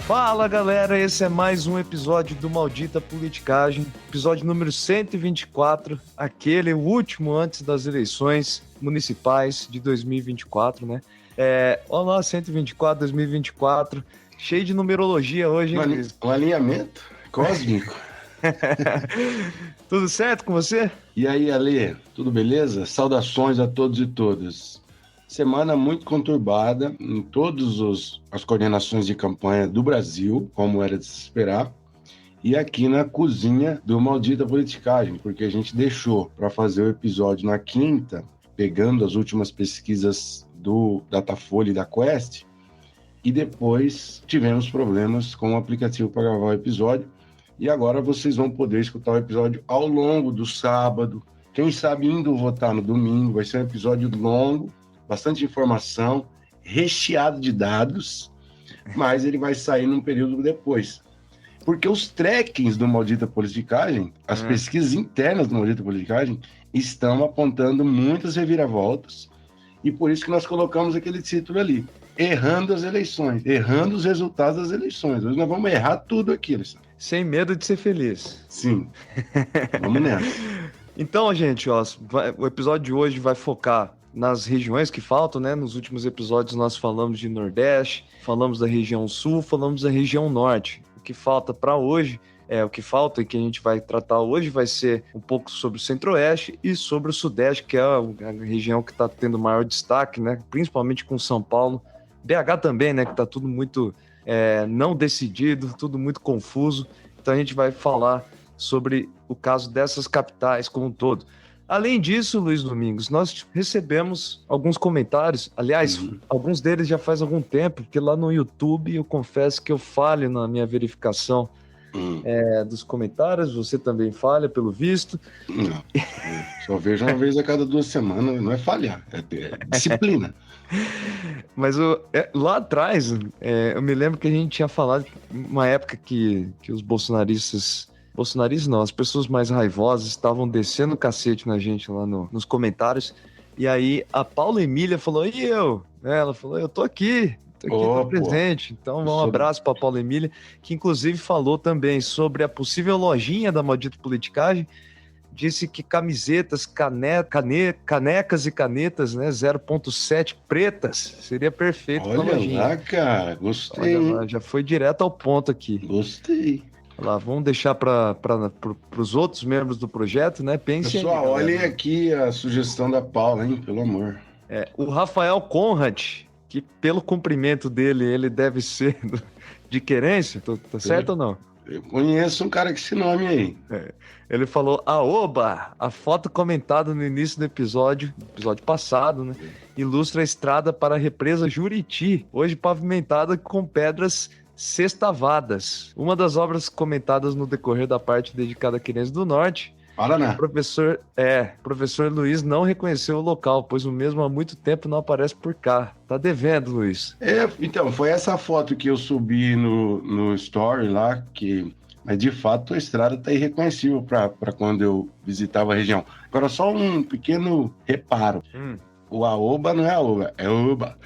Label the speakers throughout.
Speaker 1: Fala galera, esse é mais um episódio do Maldita Politicagem, episódio número 124, o último antes das eleições municipais de 2024, né? Olá, 124, 2024, cheio de numerologia hoje, hein, Luiz?
Speaker 2: Um alinhamento cósmico.
Speaker 1: Tudo certo com você?
Speaker 2: E aí, Ale, tudo beleza? Saudações a todos e todas. Semana muito conturbada em todas as coordenações de campanha do Brasil, como era de se esperar, e aqui na cozinha do Maldita Politicagem, porque a gente deixou para fazer o episódio na quinta, pegando as últimas pesquisas do Datafolha e da Quest, e depois tivemos problemas com o aplicativo para gravar o episódio, e agora vocês vão poder escutar o episódio ao longo do sábado, quem sabe indo votar no domingo. Vai ser um episódio longo, bastante informação, recheado de dados, mas ele vai sair num período depois. Porque os trackings do Maldita Politicagem, as pesquisas internas do Maldita Politicagem, estão apontando muitas reviravoltas, e por isso que nós colocamos aquele título ali, Errando as Eleições, errando os resultados das eleições. Hoje nós vamos errar tudo aqui, Alessandro.
Speaker 1: Sem medo de ser feliz.
Speaker 2: Sim, vamos nessa.
Speaker 1: Então, gente, o episódio de hoje vai focar nas regiões que faltam, né? Nos últimos episódios nós falamos de Nordeste, falamos da região Sul, falamos da região Norte. O que falta para hoje, o que falta e que a gente vai tratar hoje vai ser um pouco sobre o Centro-Oeste e sobre o Sudeste, que é a região que está tendo maior destaque, né? Principalmente com São Paulo. BH também, né? Que está tudo muito não decidido, tudo muito confuso. Então a gente vai falar sobre o caso dessas capitais como um todo. Além disso, Luiz Domingos, nós recebemos alguns comentários, aliás, alguns deles já faz algum tempo, porque lá no YouTube eu confesso que eu falho na minha verificação dos comentários, você também falha, pelo visto.
Speaker 2: Não, só vejo uma vez a cada 2 semanas, não é falhar, é disciplina.
Speaker 1: Mas lá atrás, eu me lembro que a gente tinha falado, uma época que os bolsonaristas não, as pessoas mais raivosas estavam descendo o cacete na gente lá nos comentários, e aí a Paula Emília falou, e eu? Ela falou, eu tô aqui, tô presente. Então um abraço para a Paula Emília, que inclusive falou também sobre a possível lojinha da Maldita Politicagem, disse que camisetas, canecas e canetas, né, 0.7 pretas, seria perfeito para a lojinha.
Speaker 2: Olha lá, cara, gostei.
Speaker 1: Olha lá, já foi direto ao ponto aqui.
Speaker 2: Gostei.
Speaker 1: Lá, vamos deixar para os outros membros do projeto, né? Pensem.
Speaker 2: Pessoal, olhem aqui a sugestão da Paula, hein? Pelo amor.
Speaker 1: O Rafael Conrad, que pelo comprimento dele, ele deve ser de querência, tá certo ou não?
Speaker 2: Eu conheço um cara com esse nome aí.
Speaker 1: Ele falou, aoba, a foto comentada no início do episódio passado, né? Ilustra a estrada para a represa Juriti, hoje pavimentada com pedras sextavadas. Uma das obras comentadas no decorrer da parte dedicada a Querência do Norte.
Speaker 2: Paraná.
Speaker 1: O professor Luiz não reconheceu o local, pois o mesmo há muito tempo não aparece por cá. Tá devendo, Luiz.
Speaker 2: Então, foi essa foto que eu subi no story lá, mas de fato a estrada tá irreconhecível para quando eu visitava a região. Agora, só um pequeno reparo. O aoba não é aoba, é oba.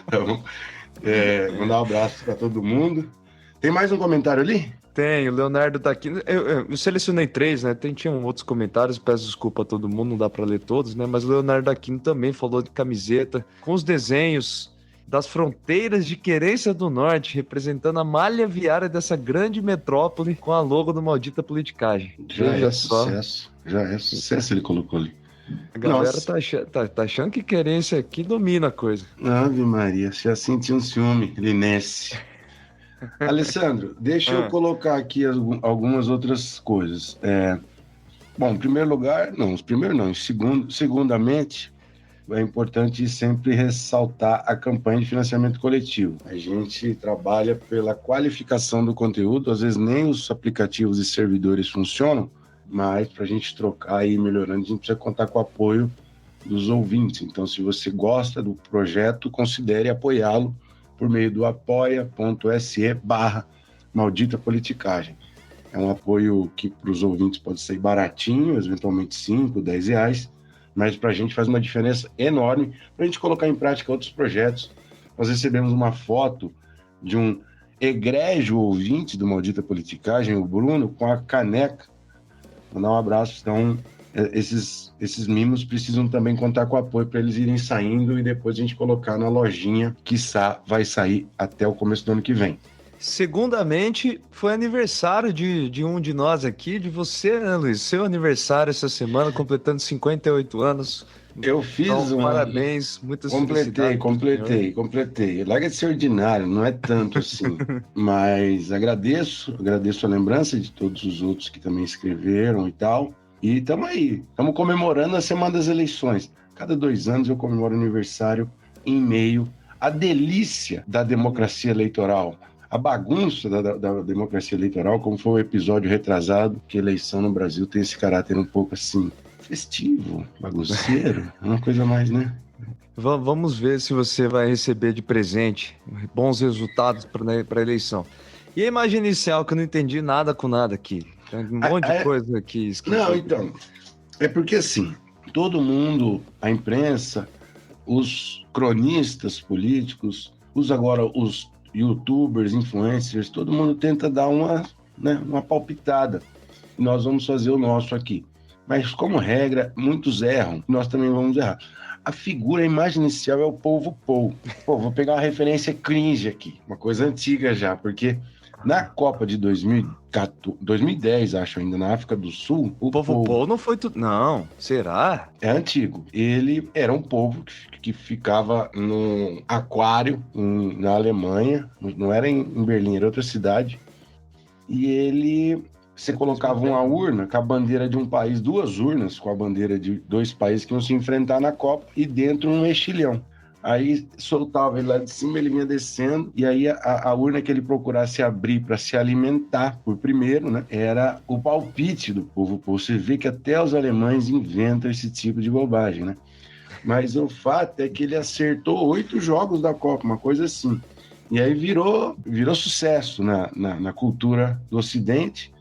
Speaker 2: Então, mandar um abraço para todo mundo. Tem mais um comentário ali?
Speaker 1: Tem, o Leonardo tá aqui. Eu selecionei 3, né? Tinham outros comentários, peço desculpa a todo mundo, não dá para ler todos, né? Mas o Leonardo Aquino também falou de camiseta com os desenhos das fronteiras de Querência do Norte, representando a malha viária dessa grande metrópole com a logo do Maldita Politicagem.
Speaker 2: Já é sucesso, ele colocou ali.
Speaker 1: A galera tá achando que Querência aqui domina a coisa.
Speaker 2: Ave Maria, se assim tinha um ciúme, Linense. Alessandro, deixa eu colocar aqui algumas outras coisas. Bom, em primeiro lugar, segundamente, é importante sempre ressaltar a campanha de financiamento coletivo. A gente trabalha pela qualificação do conteúdo, às vezes nem os aplicativos e servidores funcionam, mas para a gente trocar e ir melhorando, a gente precisa contar com o apoio dos ouvintes. Então, se você gosta do projeto, considere apoiá-lo por meio do apoia.se/Maldita Politicagem. É um apoio que para os ouvintes pode ser baratinho, eventualmente 5, 10 reais, mas para a gente faz uma diferença enorme para a gente colocar em prática outros projetos nós recebemos uma foto de um egrégio ouvinte do Maldita Politicagem, o Bruno, com a caneca. Mandar um abraço. Então, esses mimos precisam também contar com apoio para eles irem saindo e depois a gente colocar na lojinha, quiçá vai sair até o começo do ano que vem.
Speaker 1: Segundamente, foi aniversário de um de nós aqui, de você, né, Luiz? Seu aniversário essa semana, completando 58 anos.
Speaker 2: Eu fiz
Speaker 1: então, parabéns, muitas
Speaker 2: completei. Larga de ser ordinário, não é tanto assim. Mas agradeço a lembrança de todos os outros que também escreveram e tal. E estamos aí, estamos comemorando a Semana das Eleições. Cada 2 anos eu comemoro o aniversário em meio à delícia da democracia eleitoral. A bagunça da democracia eleitoral, como foi o episódio retrasado, que a eleição no Brasil tem esse caráter um pouco assim, festivo, bagunceiro, uma coisa mais, né?
Speaker 1: Vamos ver se você vai receber de presente bons resultados para a eleição. E a imagem inicial, que eu não entendi nada com nada aqui. Tem um monte de coisa aqui escrita.
Speaker 2: Não, então, é porque assim, todo mundo, a imprensa, os cronistas políticos, os youtubers, influencers, todo mundo tenta dar uma palpitada. Nós vamos fazer o nosso aqui. Mas, como regra, muitos erram, nós também vamos errar. A figura, a imagem inicial é o povo Pou. Pô, vou pegar uma referência cringe aqui, uma coisa antiga já, porque na Copa de 2010, acho ainda, na África do Sul,
Speaker 1: o povo Pou não foi tudo. Não, será?
Speaker 2: É antigo. Ele era um povo que ficava num aquário na Alemanha, não era em Berlim, era outra cidade, e você colocava uma urna com a bandeira de um país, 2 urnas com a bandeira de 2 países que iam se enfrentar na Copa, e dentro um mexilhão. Aí soltava ele lá de cima, ele vinha descendo, e aí a urna que ele procurasse abrir para se alimentar por primeiro, né, era o palpite do povo. Você vê que até os alemães inventam esse tipo de bobagem, né? Mas o fato é que ele acertou 8 jogos da Copa, uma coisa assim. E aí virou sucesso na cultura do Ocidente.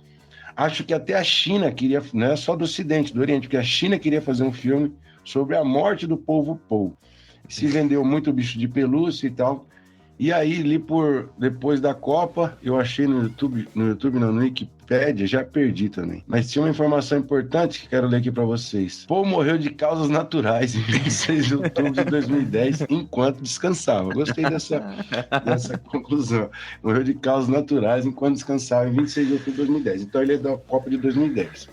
Speaker 2: Acho que até a China queria, não é só do Ocidente, do Oriente, porque a China queria fazer um filme sobre a morte do povo Pou. Se vendeu muito bicho de pelúcia e tal. E aí, depois da Copa, eu achei no Wikipédia, já perdi também. Mas tinha uma informação importante que quero ler aqui para vocês. Pou morreu de causas naturais em 26 de outubro de 2010, enquanto descansava. Gostei dessa conclusão. Morreu de causas naturais enquanto descansava em 26 de outubro de 2010. Então, ele é da Copa de 2010.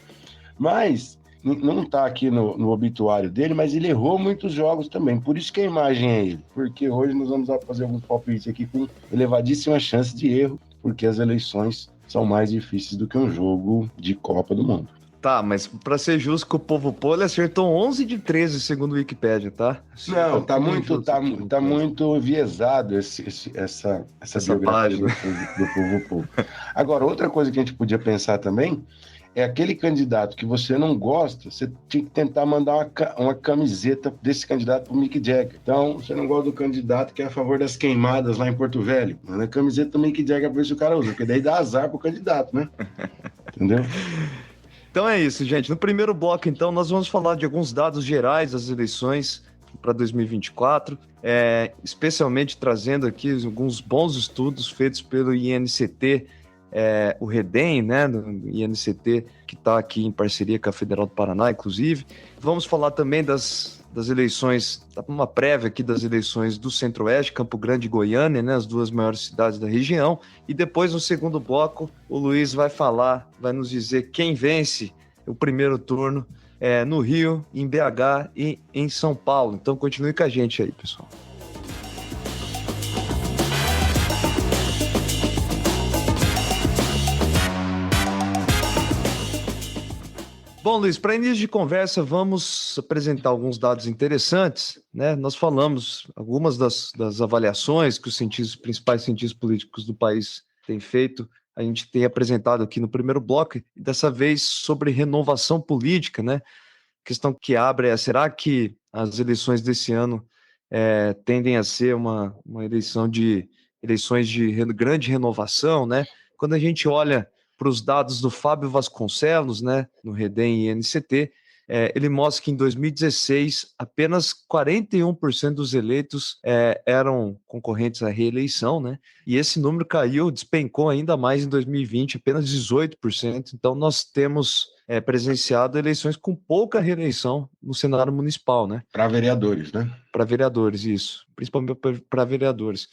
Speaker 2: Mas não está aqui no obituário dele, mas ele errou muitos jogos também. Por isso que a imagem é ele. Porque hoje nós vamos fazer alguns palpites aqui com elevadíssima chance de erro, porque as eleições são mais difíceis do que um jogo de Copa do Mundo.
Speaker 1: Tá, mas para ser justo com o povo Pou, ele acertou 11 de 13, segundo o Wikipédia, tá?
Speaker 2: Não, tá muito enviesado essa biografia do povo Pou. Agora, outra coisa que a gente podia pensar também é aquele candidato que você não gosta, você tinha que tentar mandar uma camiseta desse candidato pro Mick Jagger. Então, você não gosta do candidato que é a favor das queimadas lá em Porto Velho, manda a camiseta do Mick Jagger pra ver se o cara usa, porque daí dá azar pro candidato, né? Entendeu?
Speaker 1: Então é isso, gente. No primeiro bloco, então, nós vamos falar de alguns dados gerais das eleições para 2024, especialmente trazendo aqui alguns bons estudos feitos pelo INCT, o REDEM, né, do INCT, que está aqui em parceria com a Federal do Paraná, inclusive. Vamos falar também das eleições, uma prévia aqui das eleições do Centro-Oeste, Campo Grande e Goiânia, né, as 2 maiores cidades da região. E depois, no segundo bloco, o Luiz vai nos dizer quem vence o primeiro turno no Rio, em BH e em São Paulo. Então, continue com a gente aí, pessoal. Bom, Luiz, para início de conversa, vamos apresentar alguns dados interessantes, né? Nós falamos algumas das avaliações que os principais cientistas políticos do país têm feito. A gente tem apresentado aqui no primeiro bloco, e dessa vez sobre renovação política, né? A questão que abre será que as eleições desse ano tendem a ser uma eleições de grande renovação, né? Quando a gente olha para os dados do Fábio Vasconcelos, né, no REDEM e INCT, ele mostra que em 2016 apenas 41% dos eleitos eram concorrentes à reeleição, né? E esse número caiu, despencou ainda mais em 2020, apenas 18%. Então nós temos presenciado eleições com pouca reeleição no cenário municipal, né?
Speaker 2: Para vereadores, né?
Speaker 1: Para vereadores, isso. Principalmente para vereadores.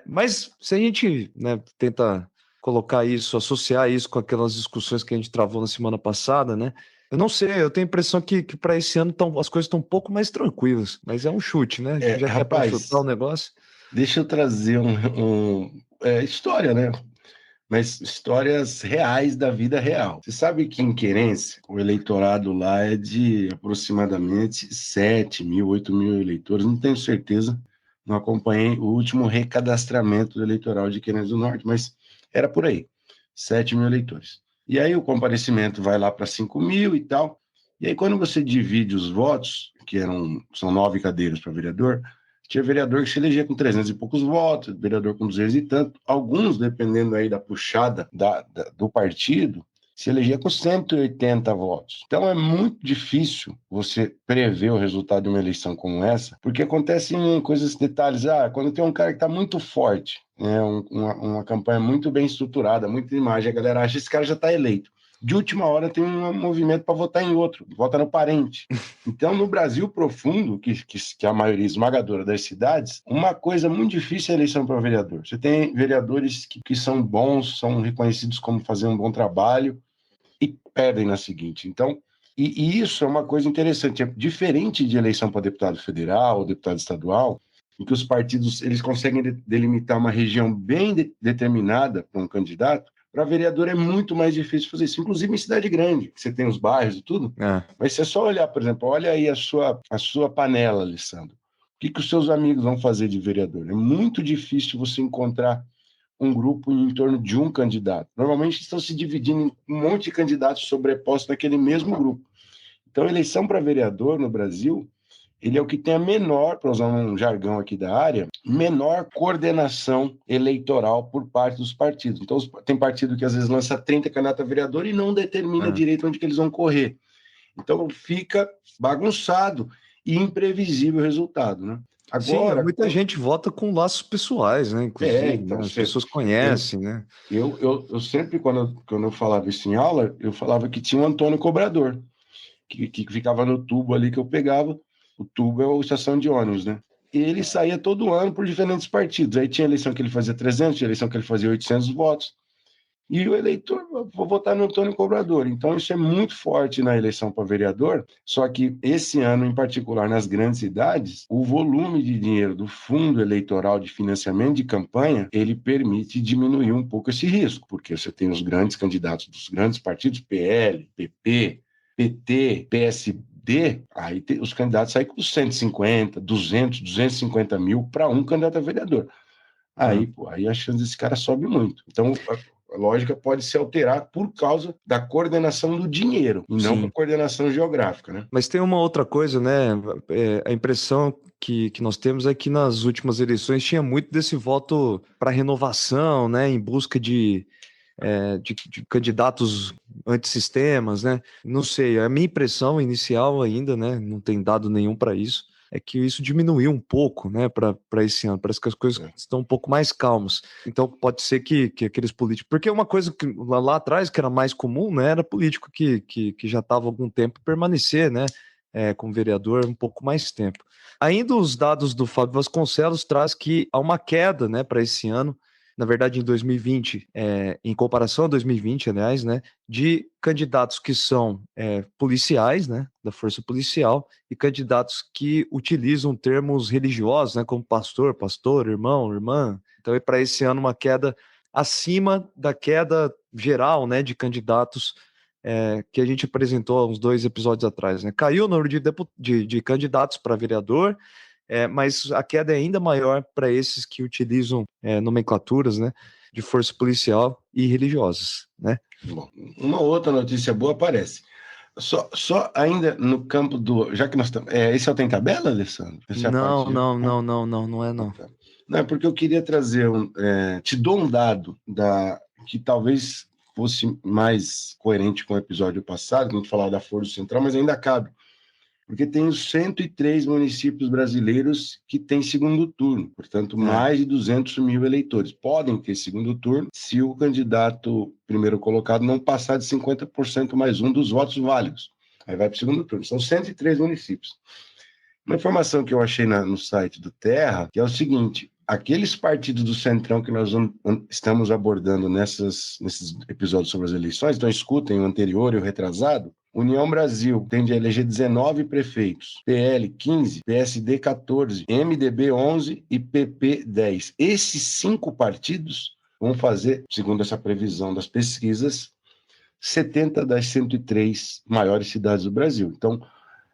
Speaker 1: Mas se a gente, né, tenta colocar isso, associar isso com aquelas discussões que a gente travou na semana passada, né? Eu não sei, eu tenho a impressão que para esse ano as coisas estão um pouco mais tranquilas, mas é um chute, né? Já que é para chutar o
Speaker 2: Rapaz,
Speaker 1: negócio.
Speaker 2: deixa eu trazer história, né? Mas histórias reais da vida real. Você sabe que em Querência, o eleitorado lá é de aproximadamente 7 mil, 8 mil eleitores, não tenho certeza, não acompanhei o último recadastramento eleitoral de Querência do Norte, mas era por aí, 7 mil eleitores. E aí o comparecimento vai lá para 5 mil e tal, e aí quando você divide os votos, são 9 cadeiras para vereador, tinha vereador que se elegia com 300 e poucos votos, vereador com 200 e tanto. Alguns, dependendo aí da puxada do partido, se elegia com 180 votos. Então é muito difícil você prever o resultado de uma eleição como essa, porque acontecem coisas, detalhes. Quando tem um cara que está muito forte, né, uma campanha muito bem estruturada, muita imagem, a galera acha que esse cara já está eleito. De última hora tem um movimento para votar em outro, vota no parente. Então, no Brasil profundo, que é a maioria esmagadora das cidades, uma coisa muito difícil é a eleição para vereador. Você tem vereadores que são bons, são reconhecidos como fazendo um bom trabalho e perdem na seguinte. Então, e isso é uma coisa interessante, é diferente de eleição para deputado federal ou deputado estadual, em que os partidos eles conseguem delimitar uma região bem determinada para um candidato. Para vereador é muito mais difícil fazer isso, inclusive em cidade grande, que você tem os bairros e tudo. Mas se é só olhar, por exemplo, olha aí a sua panela, Alessandro. O que os seus amigos vão fazer de vereador? É muito difícil você encontrar um grupo em torno de um candidato. Normalmente estão se dividindo em um monte de candidatos sobrepostos naquele mesmo grupo. Então, a eleição para vereador no Brasil, ele é o que tem a menor, para usar um jargão aqui da área, menor coordenação eleitoral por parte dos partidos. Então, tem partido que às vezes lança 30 candidatos a vereador e não determina direito onde que eles vão correr. Então, fica bagunçado e imprevisível o resultado, né?
Speaker 1: Agora, sim, muita gente vota com laços pessoais, né? Inclusive,
Speaker 2: então,
Speaker 1: as pessoas conhecem, né?
Speaker 2: Eu sempre, quando eu falava isso em aula, eu falava que tinha um Antônio Cobrador, que ficava no tubo ali que eu pegava. O tubo é a estação de ônibus, né? E ele saía todo ano por diferentes partidos. Aí tinha eleição que ele fazia 300, tinha eleição que ele fazia 800 votos. E o eleitor, vou votar no Antônio Cobrador. Então, isso é muito forte na eleição para vereador. Só que esse ano, em particular, nas grandes cidades, o volume de dinheiro do fundo eleitoral de financiamento de campanha, ele permite diminuir um pouco esse risco, porque você tem os grandes candidatos dos grandes partidos, PL, PP, PT, PSD, aí os candidatos saem com 150, 200, 250 mil para um candidato a vereador. Aí a chance desse cara sobe muito. Então, a lógica pode se alterar por causa da coordenação do dinheiro, e não por coordenação geográfica, né?
Speaker 1: Mas tem uma outra coisa, né? A impressão que nós temos é que nas últimas eleições tinha muito desse voto para renovação, né? Em busca de candidatos antissistemas, né? Não sei, a minha impressão inicial ainda, né? Não tem dado nenhum para isso. É que isso diminuiu um pouco, né, para esse ano. Parece que as coisas estão um pouco mais calmas. Então, pode ser que aqueles políticos. Porque uma coisa que lá atrás, que era mais comum, né, era político que já estava há algum tempo permanecer, né, como vereador um pouco mais tempo. Ainda os dados do Fábio Vasconcelos traz que há uma queda, né, para esse ano. Na verdade, em 2020, em comparação a 2020, aliás, né, de candidatos que são policiais, né, da força policial, e candidatos que utilizam termos religiosos, né, como pastor, irmão, irmã. Então, é para esse ano uma queda acima da queda geral, né, de candidatos que a gente apresentou há uns 2 episódios atrás, né? Caiu o número de candidatos para vereador, mas a queda é ainda maior para esses que utilizam nomenclaturas, né, de força policial e religiosas, né?
Speaker 2: Bom, uma outra notícia boa aparece. Só ainda no campo do... Já que nós estamos... esse é o Tem Tabela, Alessandro? Essa é a parte
Speaker 1: Não é não.
Speaker 2: Não, é porque eu queria trazer te dou um dado que talvez fosse mais coerente com o episódio passado, que a gente falava da Força Central, mas ainda cabe. Porque tem os 103 municípios brasileiros que têm segundo turno, portanto, mais de 200 mil eleitores. Podem ter segundo turno se o candidato primeiro colocado não passar de 50% mais um dos votos válidos. Aí vai para o segundo turno. São 103 municípios. Uma informação que eu achei no site do Terra, que é o seguinte: aqueles partidos do Centrão que nós estamos abordando nesses episódios sobre as eleições, então escutem o anterior e o retrasado. União Brasil tende a eleger 19 prefeitos, PL 15, PSD 14, MDB 11 e PP 10. Esses 5 partidos vão fazer, segundo essa previsão das pesquisas, 70 das 103 maiores cidades do Brasil. Então,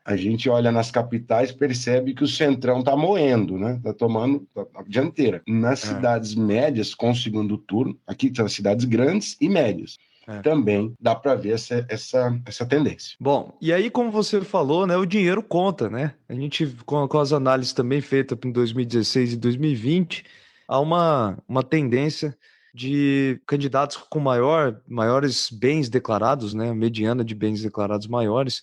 Speaker 2: a gente olha nas capitais, percebe que o Centrão está moendo, né? Está tomando a dianteira. Nas cidades médias, com o segundo turno, aqui são cidades grandes e médias. Também dá para ver essa tendência.
Speaker 1: Bom, e aí, como você falou, né, o dinheiro conta, né? A gente, com as análises também feitas em 2016 e 2020, há uma tendência de candidatos com maiores bens declarados, né? A mediana de bens declarados maiores,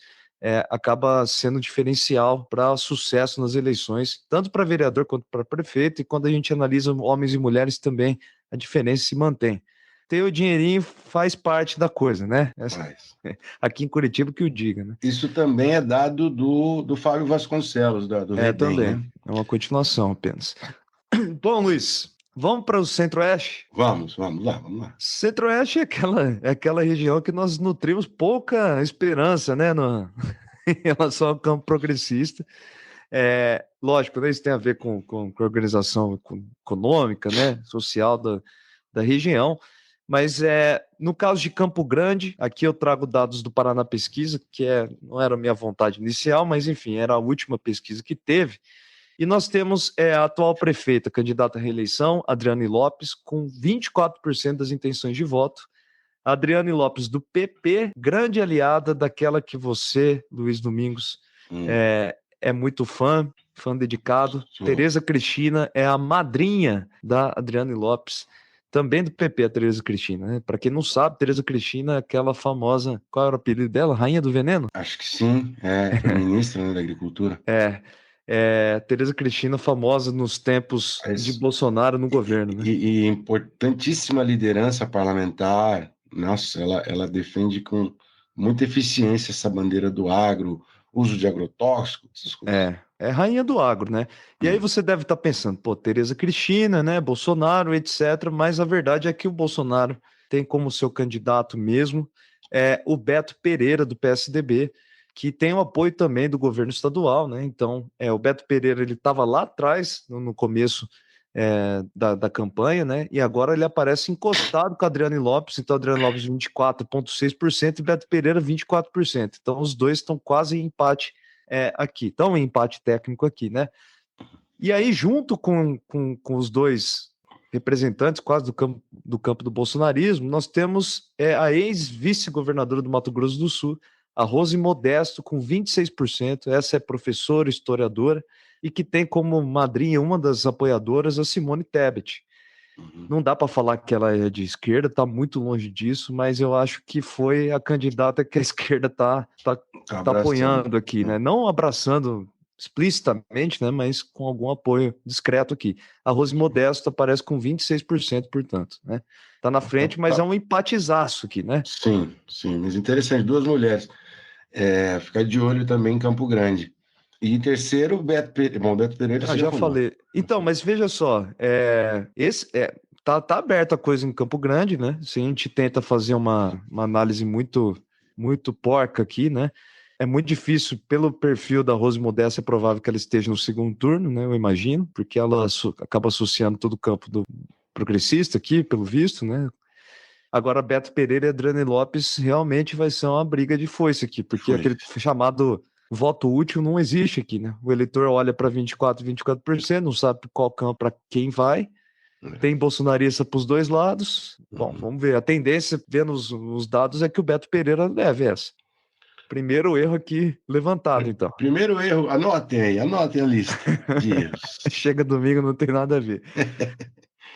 Speaker 1: acaba sendo diferencial para sucesso nas eleições, tanto para vereador quanto para prefeito, e quando a gente analisa homens e mulheres também, a diferença se mantém. Ter o dinheirinho faz parte da coisa, né? Aqui em Curitiba que o diga, né?
Speaker 2: Isso também é dado do Fábio Vasconcelos, do Redem,
Speaker 1: também.
Speaker 2: Né?
Speaker 1: É uma continuação apenas. Bom, Luiz, vamos para o Centro-Oeste?
Speaker 2: Vamos lá.
Speaker 1: Centro-Oeste é aquela região que nós nutrimos pouca esperança, né? Em relação ao campo progressista. Lógico, né, isso tem a ver com a organização econômica, né? Social da região. Mas no caso de Campo Grande, aqui eu trago dados do Paraná Pesquisa, que não era a minha vontade inicial, mas enfim, era a última pesquisa que teve. E nós temos a atual prefeita, candidata à reeleição, Adriane Lopes, com 24% das intenções de voto. Adriane Lopes, do PP, grande aliada daquela que você, Luiz Domingos, é muito fã dedicado. Tereza Cristina é a madrinha da Adriane Lopes, também do PP, a Tereza Cristina, né? Para quem não sabe, Tereza Cristina é aquela famosa, qual era o apelido dela? Rainha do Veneno?
Speaker 2: Acho que sim, foi ministra, né, da Agricultura.
Speaker 1: Tereza Cristina famosa nos tempos de Bolsonaro no governo, né?
Speaker 2: E importantíssima liderança parlamentar. Nossa, ela defende com muita eficiência essa bandeira do agro, uso de agrotóxicos, essas coisas.
Speaker 1: É rainha do agro, né? E aí você deve estar pensando, pô, Tereza Cristina, né, Bolsonaro, etc. Mas a verdade é que o Bolsonaro tem como seu candidato mesmo o Beto Pereira, do PSDB, que tem o apoio também do governo estadual, né? Então, o Beto Pereira, ele estava lá atrás, no começo da campanha, né? E agora ele aparece encostado com a Adriane Lopes, então Adriane Lopes 24,6% e Beto Pereira 24%. Então, os dois estão quase em empate aqui, estão em empate técnico aqui, né? E aí, junto com os dois representantes quase do campo do bolsonarismo, nós temos a ex-vice-governadora do Mato Grosso do Sul, a Rose Modesto, com 26%. Essa é professora, historiadora, e que tem como madrinha, uma das apoiadoras, a Simone Tebet. Não dá para falar que ela é de esquerda, está muito longe disso, mas eu acho que foi a candidata que a esquerda está apoiando aqui, né? Não abraçando explicitamente, né? Mas com algum apoio discreto aqui. A Rose Modesto aparece com 26%, portanto, né? Está na frente, mas é um empatizaço aqui, né?
Speaker 2: Sim, mas interessante, 2 mulheres. Ficar de olho também em Campo Grande. E em terceiro, Beto Pereira. Bom, Beto Pereira você
Speaker 1: já falei. Então, mas veja só, tá aberta a coisa em Campo Grande, né? Se a gente tenta fazer uma análise muito, muito porca aqui, né? É muito difícil, pelo perfil da Rose Modesto, é provável que ela esteja no segundo turno, né? Eu imagino, porque ela acaba associando todo o campo do progressista aqui, pelo visto, né? Agora, Beto Pereira e Adriane Lopes realmente vai ser uma briga de foice aqui, porque aquele chamado voto útil não existe aqui, né? O eleitor olha para 24%, não sabe qual campo para quem vai. Tem bolsonarista para os dois lados. Bom, vamos ver. A tendência, vendo os dados, é que o Beto Pereira leve essa. Primeiro erro aqui levantado, então.
Speaker 2: Primeiro erro, anotem a lista de erros.
Speaker 1: Chega domingo, não tem nada a ver.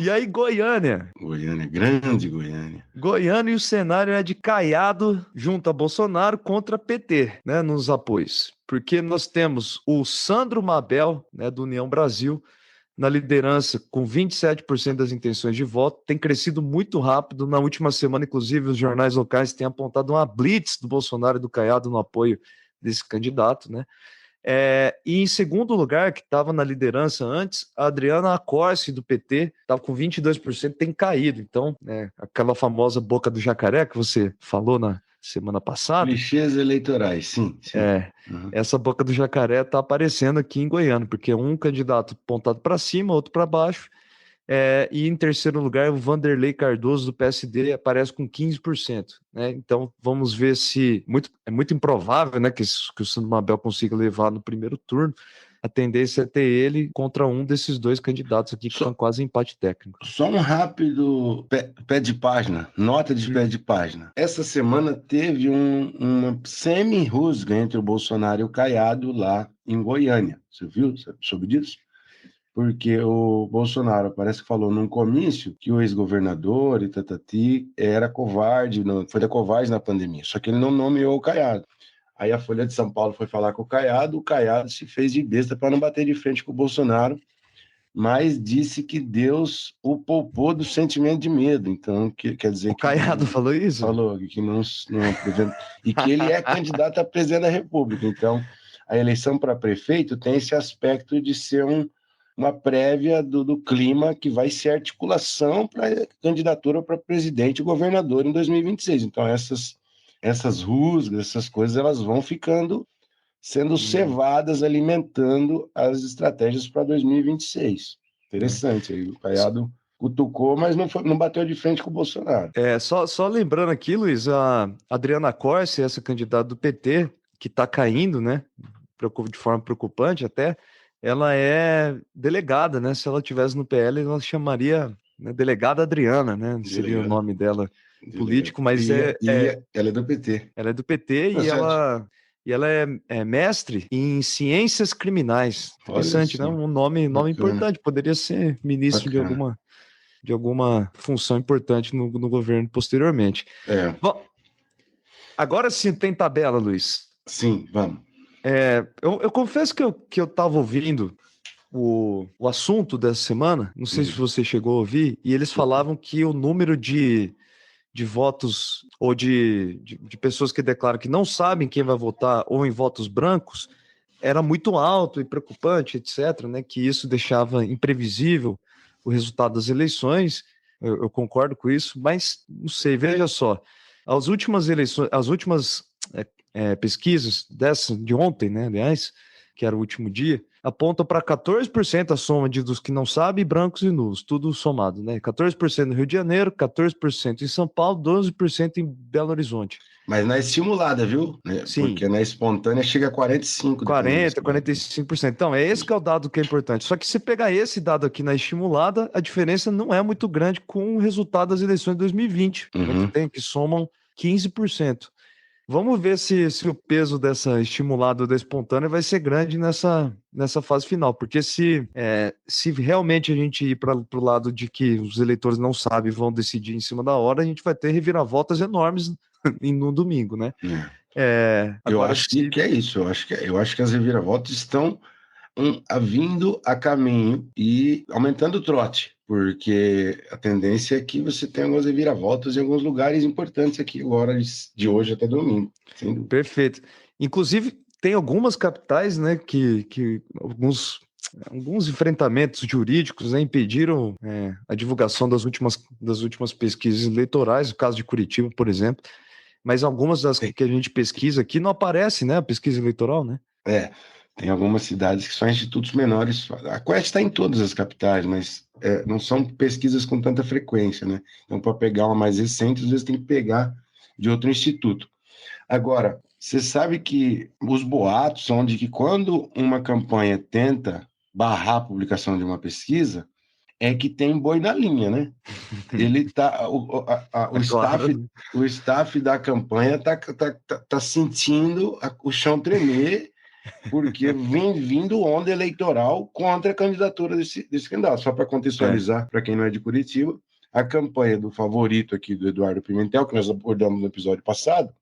Speaker 1: E aí, Goiânia.
Speaker 2: Goiânia, grande Goiânia.
Speaker 1: Goiânia, e o cenário é de Caiado junto a Bolsonaro contra PT, né, nos apoios. Porque nós temos o Sandro Mabel, né, do União Brasil, na liderança com 27% das intenções de voto, tem crescido muito rápido. Na última semana, inclusive, os jornais locais têm apontado uma blitz do Bolsonaro e do Caiado no apoio desse candidato, né? E em segundo lugar, que estava na liderança antes, a Adriana Acorce, do PT, estava com 22%, tem caído. Então, aquela famosa boca do jacaré que você falou na semana passada.
Speaker 2: Clichês eleitorais, sim.
Speaker 1: Uhum. Essa boca do jacaré está aparecendo aqui em Goiânia, porque um candidato apontado para cima, outro para baixo. E em terceiro lugar, o Vanderlei Cardoso, do PSD, aparece com 15%. Né? Então, vamos ver se... É muito improvável, né, que o Sandro Mabel consiga levar no primeiro turno. A tendência é ter ele contra um desses dois candidatos aqui, que estão quase em empate técnico.
Speaker 2: Só um rápido pé de página, nota de pé de página. Essa semana teve uma semi-rusga entre o Bolsonaro e o Caiado lá em Goiânia. Você viu? Você soube disso? Porque o Bolsonaro parece que falou num comício que o ex-governador Itatati era covarde, foi da covarde na pandemia, só que ele não nomeou o Caiado. Aí a Folha de São Paulo foi falar com o Caiado se fez de besta para não bater de frente com o Bolsonaro, mas disse que Deus o poupou do sentimento de medo. Então, quer dizer
Speaker 1: o Caiado falou isso?
Speaker 2: Falou que não e que ele é candidato a presidente da República. Então, a eleição para prefeito tem esse aspecto de ser uma prévia do clima que vai ser articulação para a candidatura para presidente e governador em 2026. Então, essas rusgas, essas coisas, elas vão sendo cevadas, alimentando as estratégias para 2026. Interessante. Aí o Caiado cutucou, mas não bateu de frente com o Bolsonaro.
Speaker 1: Só lembrando aqui, Luiz, a Adriana Corse, essa candidata do PT, que está caindo, né, de forma preocupante até, ela é delegada, né? Se ela estivesse no PL, ela chamaria, né, delegada Adriana, né? Seria o nome dela político, mas
Speaker 2: ela é do PT.
Speaker 1: Ela é do PT e ela é mestre em ciências criminais. Interessante, né? Um nome importante. Poderia ser ministro de alguma função importante no governo posteriormente. Bom, agora sim tem tabela, Luiz.
Speaker 2: Sim, vamos.
Speaker 1: Eu confesso que eu estava ouvindo o assunto dessa semana, não sei se você chegou a ouvir, e eles falavam que o número de votos ou de pessoas que declaram que não sabem quem vai votar ou em votos brancos era muito alto e preocupante, etc., né? Que isso deixava imprevisível o resultado das eleições. Eu concordo com isso, mas não sei, veja só, as últimas eleições, as últimas pesquisas de ontem, né, aliás, que era o último dia, apontam para 14% a soma dos que não sabem, brancos e nulos, tudo somado, né? 14% no Rio de Janeiro, 14% em São Paulo, 12% em Belo Horizonte.
Speaker 2: Mas na estimulada, viu?
Speaker 1: Sim.
Speaker 2: Porque na espontânea chega a 45%.
Speaker 1: 45%. Então, esse que é o dado que é importante. Só que se pegar esse dado aqui na estimulada, a diferença não é muito grande com o resultado das eleições de 2020, que somam 15%. Vamos ver se o peso dessa estimulada ou da espontânea vai ser grande nessa fase final, porque se realmente a gente ir para o lado de que os eleitores não sabem e vão decidir em cima da hora, a gente vai ter reviravoltas enormes no domingo, né?
Speaker 2: Eu acho que é isso, eu acho que as reviravoltas estão vindo a caminho e aumentando o trote, porque a tendência é que você tenha algumas reviravoltas em alguns lugares importantes aqui agora, de hoje até domingo.
Speaker 1: Perfeito. Inclusive, tem algumas capitais, né, que alguns enfrentamentos jurídicos, né, impediram a divulgação das últimas pesquisas eleitorais, o caso de Curitiba, por exemplo, mas algumas das que a gente pesquisa aqui não aparece, né, a pesquisa eleitoral, né?
Speaker 2: Tem algumas cidades que são institutos menores. A Quest está em todas as capitais, mas não são pesquisas com tanta frequência, né? Então, para pegar uma mais recente, às vezes tem que pegar de outro instituto. Agora, você sabe que os boatos são de que quando uma campanha tenta barrar a publicação de uma pesquisa, é que tem boi na linha, né? Ele tá, o staff da campanha tá sentindo o chão tremer porque vem vindo onda eleitoral contra a candidatura desse candidato. Só para contextualizar, para quem não é de Curitiba, a campanha do favorito aqui do Eduardo Pimentel, que nós abordamos no episódio passado,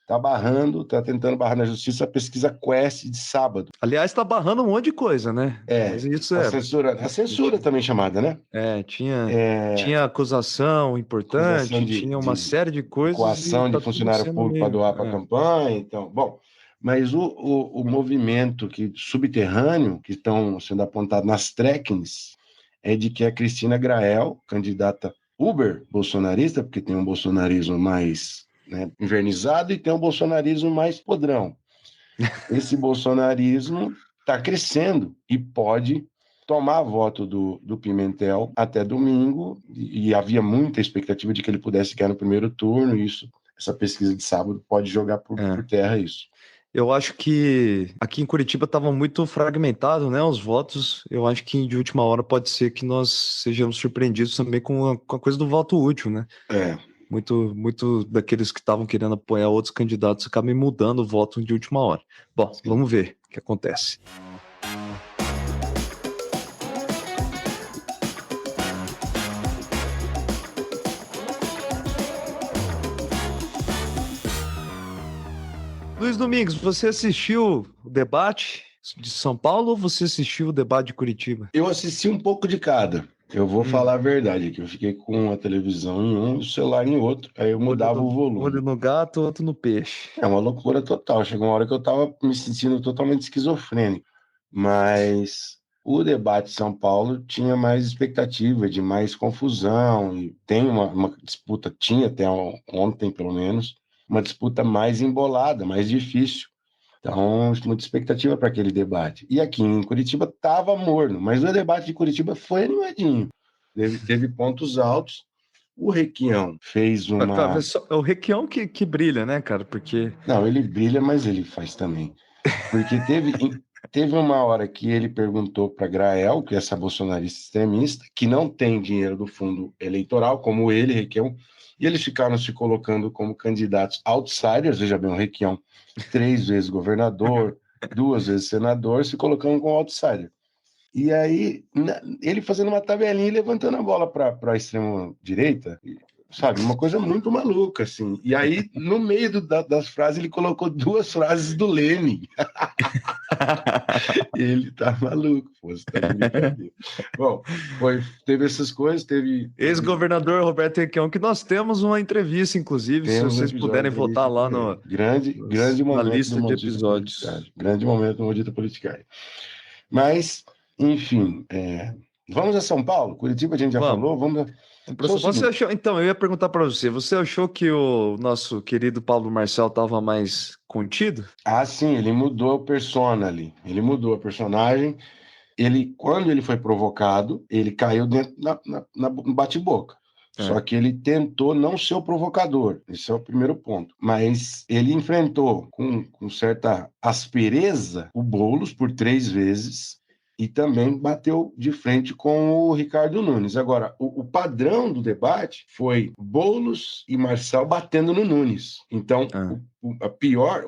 Speaker 2: está tentando barrar na justiça a pesquisa Quest de sábado.
Speaker 1: Aliás, está barrando um monte de coisa, né? Mas isso
Speaker 2: a censura também chamada, né?
Speaker 1: Tinha acusação importante, tinha uma série de coisas.
Speaker 2: Coação de funcionário público para doar para a campanha. Então, bom, mas o movimento subterrâneo que estão sendo apontado nas trackings é de que a Cristina Grael, candidata uber bolsonarista, porque tem um bolsonarismo mais invernizado e tem um bolsonarismo mais podrão. Esse bolsonarismo está crescendo e pode tomar voto do Pimentel até domingo, e havia muita expectativa de que ele pudesse ganhar no primeiro turno, e essa pesquisa de sábado pode jogar por terra isso.
Speaker 1: Eu acho que aqui em Curitiba estava muito fragmentado, né, os votos. Eu acho que de última hora pode ser que nós sejamos surpreendidos também com a coisa do voto útil, né? Muito daqueles que estavam querendo apoiar outros candidatos acabam mudando o voto de última hora. Bom, vamos ver o que acontece. Luiz Domingos, você assistiu o debate de São Paulo ou você assistiu o debate de Curitiba?
Speaker 2: Eu assisti um pouco de cada. Eu vou falar a verdade aqui. Eu fiquei com a televisão em um e o celular em outro. Aí eu mudava o volume.
Speaker 1: Olho no gato, outro no peixe.
Speaker 2: É uma loucura total. Chegou uma hora que eu estava me sentindo totalmente esquizofrênico. Mas o debate de São Paulo tinha mais expectativa, de mais confusão. E tem uma disputa, tinha até ontem pelo menos, uma disputa mais embolada, mais difícil. Então, muita expectativa para aquele debate. E aqui em Curitiba estava morno, mas o debate de Curitiba foi animadinho. Teve pontos altos. O Requião fez uma...
Speaker 1: É o Requião que brilha, né, cara? Porque...
Speaker 2: Não, ele brilha, mas ele faz também. Porque teve uma hora que ele perguntou para Grael, que é essa bolsonarista extremista, que não tem dinheiro do fundo eleitoral, como ele, Requião, e eles ficaram se colocando como candidatos outsiders. Veja bem, o Requião, 3 vezes governador, 2 vezes senador, se colocando como outsider. E aí, ele fazendo uma tabelinha e levantando a bola para a extrema-direita, sabe? Uma coisa muito maluca, assim. E aí, no meio das frases, ele colocou 2 frases do Lenin. Ele tá maluco, pô, você tá de brincadeira. Bom, teve essas coisas, teve...
Speaker 1: Ex-governador Roberto Requião, que nós temos uma entrevista, inclusive, se vocês puderem votar lá
Speaker 2: grande momento
Speaker 1: na lista de episódios.
Speaker 2: Grande momento no Maldita Politicagem. Mas, enfim, vamos a São Paulo? Curitiba a gente já falou, vamos...
Speaker 1: Você achou, então, eu ia perguntar para você achou que o nosso querido Pablo Marcel estava mais contido?
Speaker 2: Ah, sim, ele mudou a persona ali, ele mudou a personagem. Quando ele foi provocado, ele caiu dentro no bate-boca. Só que ele tentou não ser o provocador, esse é o primeiro ponto. Mas ele enfrentou com certa aspereza o Boulos por 3 vezes, e também bateu de frente com o Ricardo Nunes. Agora, o padrão do debate foi Boulos e Marcel batendo no Nunes. Então, a pior...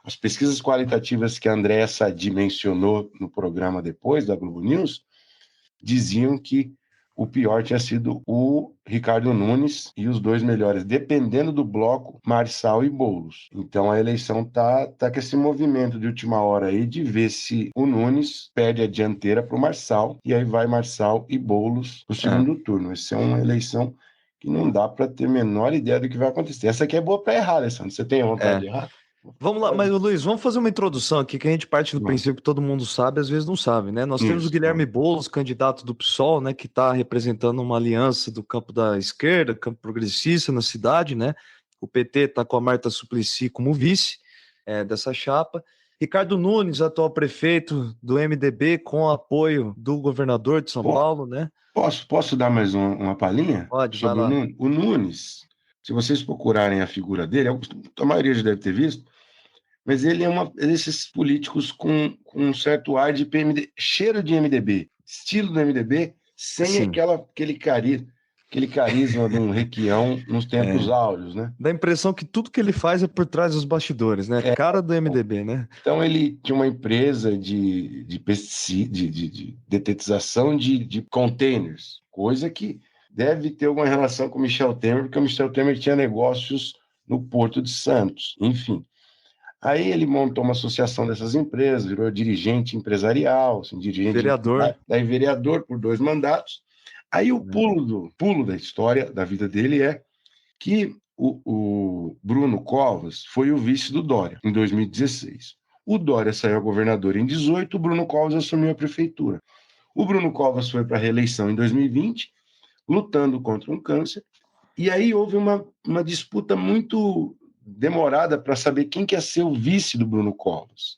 Speaker 2: As pesquisas qualitativas que a Andréa Sadi mencionou no programa depois, da Globo News, diziam que o pior tinha sido o Ricardo Nunes e os 2 melhores, dependendo do bloco, Marçal e Boulos. Então a eleição tá com esse movimento de última hora aí de ver se o Nunes perde a dianteira para o Marçal, e aí vai Marçal e Boulos no segundo turno. Essa é uma eleição que não dá para ter a menor ideia do que vai acontecer. Essa aqui é boa para errar, Alessandro. Você tem vontade de errar?
Speaker 1: Vamos lá, mas Luiz, vamos fazer uma introdução aqui, que a gente parte do princípio que todo mundo sabe, às vezes não sabe, né? Nós temos o Guilherme Boulos, candidato do PSOL, né, que está representando uma aliança do campo da esquerda, campo progressista na cidade, né? O PT está com a Marta Suplicy como vice dessa chapa. Ricardo Nunes, atual prefeito do MDB, com apoio do governador de São Paulo, né?
Speaker 2: Posso dar mais uma palhinha?
Speaker 1: Pode,
Speaker 2: sobre
Speaker 1: vai lá.
Speaker 2: O Nunes, se vocês procurarem a figura dele, a maioria já deve ter visto, mas ele é desses políticos com um certo ar de PMD, cheiro de MDB, estilo do MDB, sem aquele carisma. aquele carisma de um Requião nos tempos áureos, né?
Speaker 1: Dá a impressão que tudo que ele faz é por trás dos bastidores, né? Cara do MDB, né?
Speaker 2: Então ele tinha uma empresa de pesticida, de detetização de containers, coisa que deve ter alguma relação com o Michel Temer, porque o Michel Temer tinha negócios no Porto de Santos, enfim. Aí ele montou uma associação dessas empresas, virou dirigente empresarial, assim,
Speaker 1: Vereador.
Speaker 2: daí vereador por 2 mandatos. Aí o pulo da história, da vida dele, é que o Bruno Covas foi o vice do Dória, em 2016. O Dória saiu a governador em 2018, o Bruno Covas assumiu a prefeitura. O Bruno Covas foi para a reeleição em 2020, lutando contra um câncer, e aí houve uma disputa muito demorada para saber quem que ia ser o vice do Bruno Covas.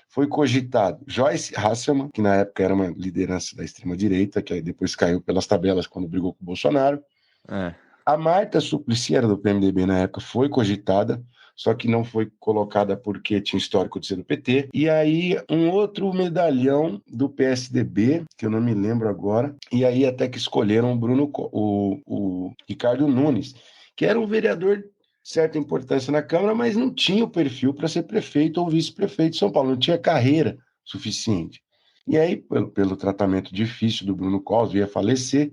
Speaker 2: Foi cogitado Joyce Hasselmann, que na época era uma liderança da extrema-direita, que aí depois caiu pelas tabelas quando brigou com o Bolsonaro. A Marta Suplicy, era do PMDB na época, foi cogitada, só que não foi colocada porque tinha histórico de ser do PT. E aí, um outro medalhão do PSDB, que eu não me lembro agora, e aí até que escolheram o Ricardo Nunes, que era um vereador de certa importância na Câmara, mas não tinha o perfil para ser prefeito ou vice-prefeito de São Paulo, não tinha carreira suficiente. E aí, pelo tratamento difícil do Bruno Covas, ia falecer,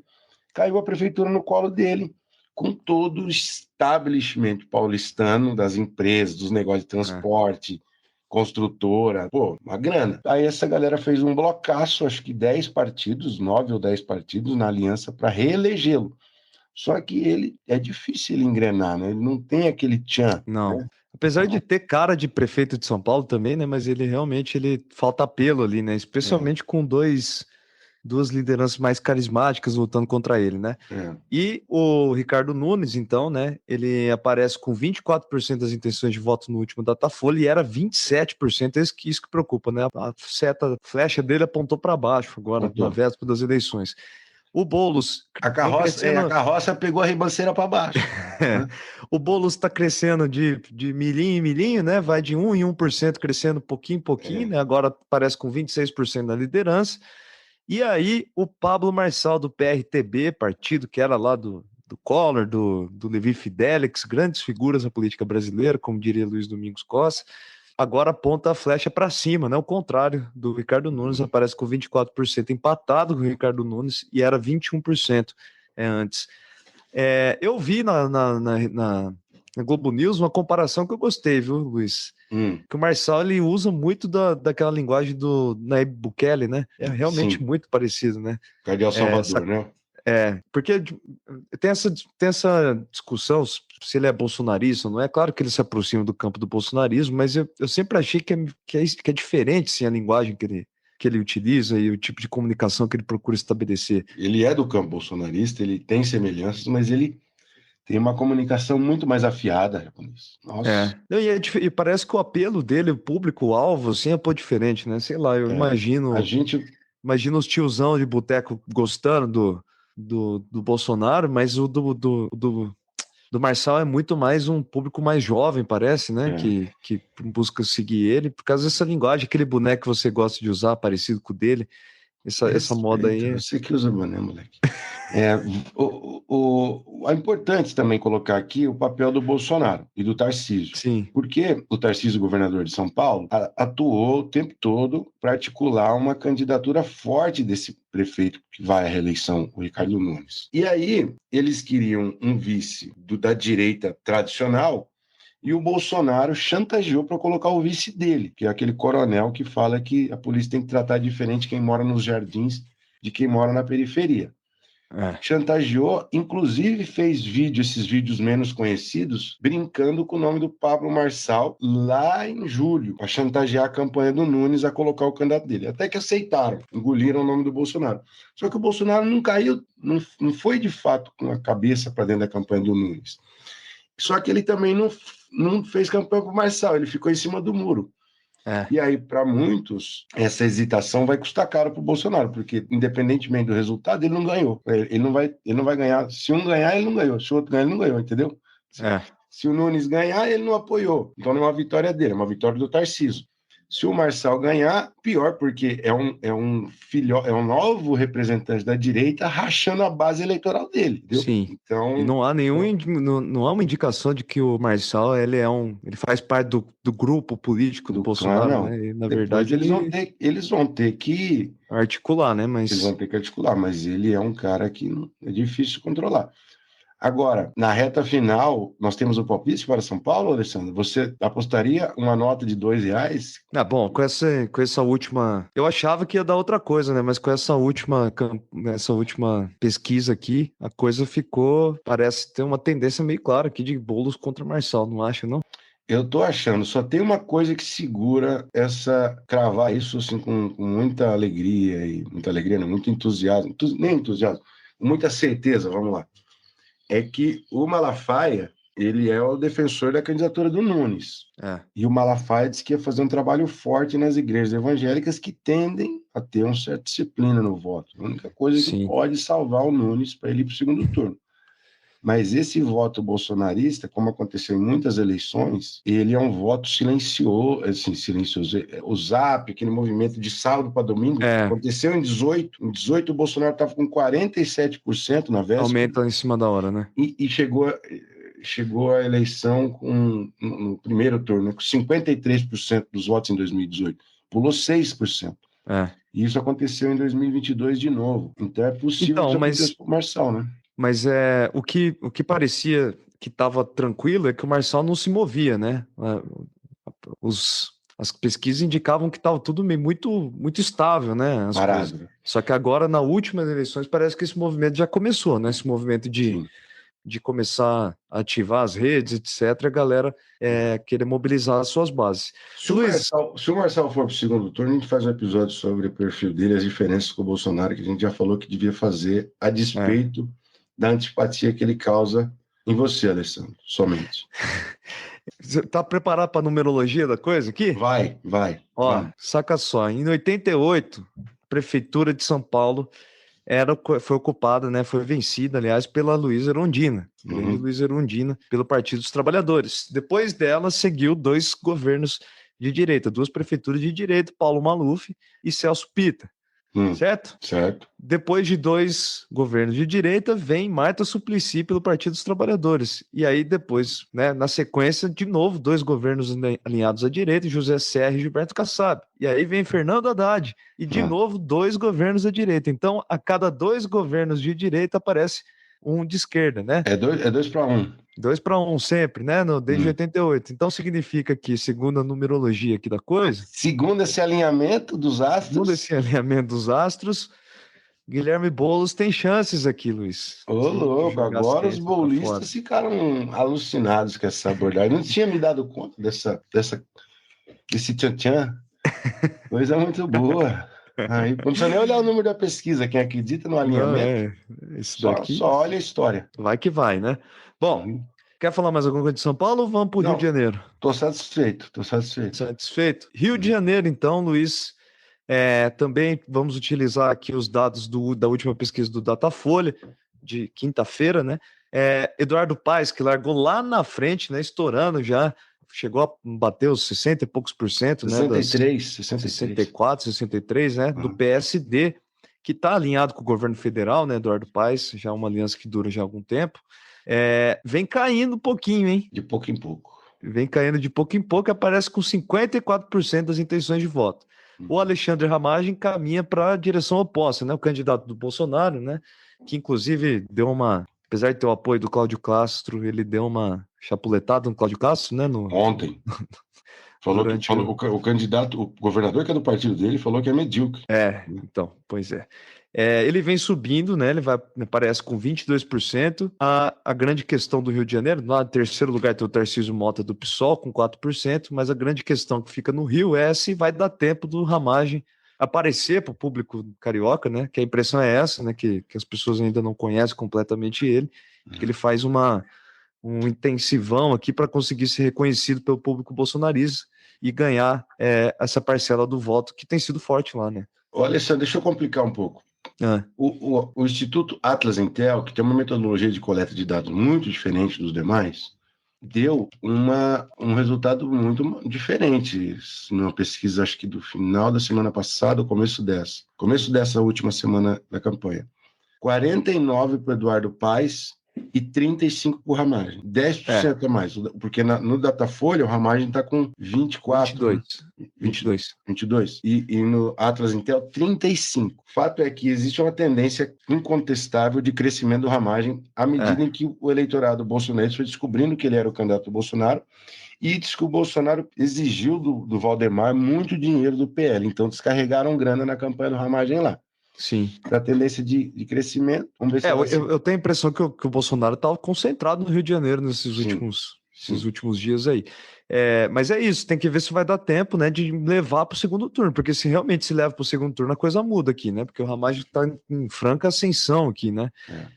Speaker 2: caiu a prefeitura no colo dele, com todo o establishment paulistano das empresas, dos negócios de transporte, construtora, uma grana. Aí essa galera fez um blocaço, acho que 10 partidos, 9 ou 10 partidos na aliança para reelegê-lo. Só que ele, é difícil ele engrenar, né? Ele não tem aquele tchan.
Speaker 1: Não.
Speaker 2: Né?
Speaker 1: Apesar de ter cara de prefeito de São Paulo também, né? Mas ele realmente falta apelo ali, né? Especialmente com duas lideranças mais carismáticas lutando contra ele, né? E o Ricardo Nunes, então, né? Ele aparece com 24% das intenções de voto no último Datafolha e era 27%, isso que preocupa, né? A flecha dele apontou para baixo agora, na véspera das eleições. O Boulos...
Speaker 2: A carroça pegou a ribanceira para baixo. Né?
Speaker 1: O Boulos está crescendo de milhinho em milhinho, né? Vai de 1 em 1% crescendo pouquinho em pouquinho, né? Agora aparece com 26% na liderança. E aí o Pablo Marçal, do PRTB, partido que era lá do Collor, do Levi Fidelix, grandes figuras na política brasileira, como diria Luiz Domingos Costa, agora aponta a flecha para cima, né? O contrário do Ricardo Nunes, aparece com 24% empatado com o Ricardo Nunes e era 21% antes. Eu vi na Globo News uma comparação que eu gostei, viu, Luiz? Que o Marçal ele usa muito daquela linguagem do Nayib Bukele, né? É realmente muito parecido, né?
Speaker 2: Cardeal Salvador, né?
Speaker 1: Porque tem essa discussão se ele é bolsonarista ou não é. Claro que ele se aproxima do campo do bolsonarismo, mas eu sempre achei que é diferente sim, a linguagem que ele utiliza e o tipo de comunicação que ele procura estabelecer.
Speaker 2: Ele é do campo bolsonarista, ele tem semelhanças, mas ele tem uma comunicação muito mais afiada com isso. Nossa.
Speaker 1: E parece que o apelo dele, o público-alvo, assim, é um pouco diferente, né? Sei lá, eu imagino... Imagina os tiozão de boteco gostando do Bolsonaro, mas o do Marçal é muito mais um público mais jovem, parece, né? Que busca seguir ele, por causa dessa linguagem, aquele boneco que você gosta de usar, parecido com o dele. Essa moda aí.
Speaker 2: Você que usa boné, moleque. É importante também colocar aqui o papel do Bolsonaro e do Tarcísio.
Speaker 1: Sim.
Speaker 2: Porque o Tarcísio, governador de São Paulo, atuou o tempo todo para articular uma candidatura forte desse prefeito que vai à reeleição, o Ricardo Nunes. E aí, eles queriam um vice da direita tradicional, e o Bolsonaro chantageou para colocar o vice dele, que é aquele coronel que fala que a polícia tem que tratar diferente quem mora nos jardins de quem mora na periferia. Chantageou, inclusive fez esses vídeos menos conhecidos, brincando com o nome do Pablo Marçal lá em julho, para chantagear a campanha do Nunes a colocar o candidato dele. Até que aceitaram, engoliram o nome do Bolsonaro. Só que o Bolsonaro não caiu, não foi de fato com a cabeça para dentro da campanha do Nunes. Só que ele também não fez campanha para o Marçal, ele ficou em cima do muro. E aí, para muitos, essa hesitação vai custar caro para o Bolsonaro, porque, independentemente do resultado, ele não ganhou. Ele não vai ganhar. Se um ganhar, ele não ganhou. Se o outro ganhar, ele não ganhou, entendeu? Se o Nunes ganhar, ele não apoiou. Então, não é uma vitória dele, é uma vitória do Tarcísio. Se o Marçal ganhar, pior, porque é um filho, é um novo representante da direita rachando a base eleitoral dele, entendeu?
Speaker 1: Sim. E
Speaker 2: Então,
Speaker 1: não há não há uma indicação de que o Marçal ele faz parte do grupo político do
Speaker 2: do clã,
Speaker 1: Bolsonaro,
Speaker 2: não.
Speaker 1: né? E, na
Speaker 2: Depois
Speaker 1: verdade, ele
Speaker 2: eles vão ter que
Speaker 1: articular, né?
Speaker 2: eles vão
Speaker 1: Mas
Speaker 2: ter que articular, mas ele é um cara que é difícil de controlar. Agora, na reta final, nós temos o palpite para São Paulo, Alessandro? Você apostaria uma nota de R$ 2?
Speaker 1: bom, com essa última, eu achava que ia dar outra coisa, né? Mas com essa última pesquisa aqui, a coisa parece ter uma tendência meio clara aqui de Boulos contra Marçal, não acha, não?
Speaker 2: Eu tô achando, só tem uma coisa que segura cravar isso assim com muita alegria, não, muito entusiasmo, nem entusiasmo, com muita certeza, vamos lá. É que o Malafaia, ele é o defensor da candidatura do Nunes.
Speaker 1: É.
Speaker 2: E o Malafaia disse que ia fazer um trabalho forte nas igrejas evangélicas que tendem a ter uma certa disciplina no voto. A única coisa que
Speaker 1: Sim.
Speaker 2: pode salvar o Nunes para ele ir para o segundo turno. Mas esse voto bolsonarista, como aconteceu em muitas eleições, ele é um voto silencioso, assim, silencioso. O Zap, aquele movimento de sábado para domingo, aconteceu em 18. Em 18 o Bolsonaro estava com 47% na véspera.
Speaker 1: Aumenta em cima da hora, né?
Speaker 2: E chegou a eleição no primeiro turno, com 53% dos votos em 2018. Pulou 6%. E isso aconteceu em 2022 de novo. Então é possível que isso aconteça com o Marçal, né?
Speaker 1: Mas o que parecia que estava tranquilo é que o Marçal não se movia, né? As pesquisas indicavam que estava tudo muito estável, né? As coisas. Só que agora, nas últimas eleições, parece que esse movimento já começou, né? Esse movimento de começar a ativar as redes, etc., a galera querer mobilizar as suas bases.
Speaker 2: Se o Marçal for para o segundo turno, a gente faz um episódio sobre o perfil dele, as diferenças com o Bolsonaro, que a gente já falou que devia fazer a despeito da antipatia que ele causa em você, Alessandro, somente.
Speaker 1: Você tá preparado para a numerologia da coisa aqui?
Speaker 2: Vai.
Speaker 1: Ó, saca só, em 88, a Prefeitura de São Paulo foi ocupada, né, foi vencida, aliás, pela Luísa Erundina, grande Luísa Erundina, pelo Partido dos Trabalhadores. Depois dela, seguiu dois governos de direita, duas prefeituras de direita, Paulo Maluf e Celso Pitta. Certo?
Speaker 2: Certo.
Speaker 1: Depois de dois governos de direita, vem Marta Suplicy pelo Partido dos Trabalhadores. E aí depois, né, na sequência, de novo, dois governos alinhados à direita, José Serra e Gilberto Kassab. E aí vem Fernando Haddad. E de novo, dois governos à direita. Então, a cada dois governos de direita aparece um de esquerda, né?
Speaker 2: É 2-1.
Speaker 1: 2-1 sempre, né? Desde 88. Então significa que, segundo a numerologia aqui da coisa...
Speaker 2: Segundo esse alinhamento dos
Speaker 1: astros, Guilherme Boulos tem chances aqui, Luiz.
Speaker 2: Ô, louco, agora os boulistas ficaram alucinados com essa abordagem. Não tinha me dado conta desse tchan-tchan. Coisa muito boa. Aí, não precisa nem olhar o número da pesquisa. Quem acredita no alinhamento, só olha a história.
Speaker 1: Vai que vai, né? Bom, quer falar mais alguma coisa de São Paulo ou vamos para o Rio de Janeiro?
Speaker 2: Tô satisfeito.
Speaker 1: Satisfeito? Rio de Janeiro, então, Luiz. Também vamos utilizar aqui os dados da última pesquisa do Datafolha, de quinta-feira, né? Eduardo Paes, que largou lá na frente, né? Estourando já, chegou a bater os 60 e poucos por cento,
Speaker 2: 63,
Speaker 1: né? 64, 63, né? Do PSD, que está alinhado com o governo federal, né? Eduardo Paes, já uma aliança que dura já há algum tempo. Vem caindo um pouquinho, hein?
Speaker 2: De pouco em pouco.
Speaker 1: Vem caindo de pouco em pouco, aparece com 54% das intenções de voto. O Alexandre Ramagem caminha para a direção oposta, né? O candidato do Bolsonaro, né? Que inclusive apesar de ter o apoio do Cláudio Castro, ele deu uma chapuletada no Cláudio Castro, né?
Speaker 2: Ontem. O candidato, o governador que é do partido dele, falou que é medíocre.
Speaker 1: Então, pois é. Ele vem subindo, né? Ele aparece com 22%. A grande questão do Rio de Janeiro, lá em terceiro lugar tem o Tarcísio Mota do PSOL com 4%, mas a grande questão que fica no Rio é se vai dar tempo do Ramagem aparecer para o público carioca, né? Que a impressão é essa, né? Que as pessoas ainda não conhecem completamente ele, que ele faz um intensivão aqui para conseguir ser reconhecido pelo público bolsonarista e ganhar essa parcela do voto que tem sido forte lá, né?
Speaker 2: Olha, Alessandro, deixa eu complicar um pouco. O Instituto Atlas Intel, que tem uma metodologia de coleta de dados muito diferente dos demais, deu um resultado muito diferente. Numa pesquisa, acho que do final da semana passada, começo dessa última semana da campanha. 49 para o Eduardo Paes e 35 para o Ramagem. 10% a mais. Porque no Datafolha, o Ramagem está com 24.
Speaker 1: 22.
Speaker 2: E no Atlas Intel, 35. O fato é que existe uma tendência incontestável de crescimento do Ramagem à medida em que o eleitorado bolsonarista foi descobrindo que ele era o candidato do Bolsonaro e diz que o Bolsonaro exigiu do Valdemar muito dinheiro do PL. Então, descarregaram grana na campanha do Ramagem lá.
Speaker 1: Sim.
Speaker 2: Da tendência de crescimento. Vamos ver se
Speaker 1: eu tenho a impressão que o Bolsonaro estava concentrado no Rio de Janeiro nesses últimos dias aí. Mas é isso, tem que ver se vai dar tempo, né, de levar para o segundo turno, porque se realmente se leva para o segundo turno, a coisa muda aqui, né? Porque o Ramagem está em franca ascensão aqui, né?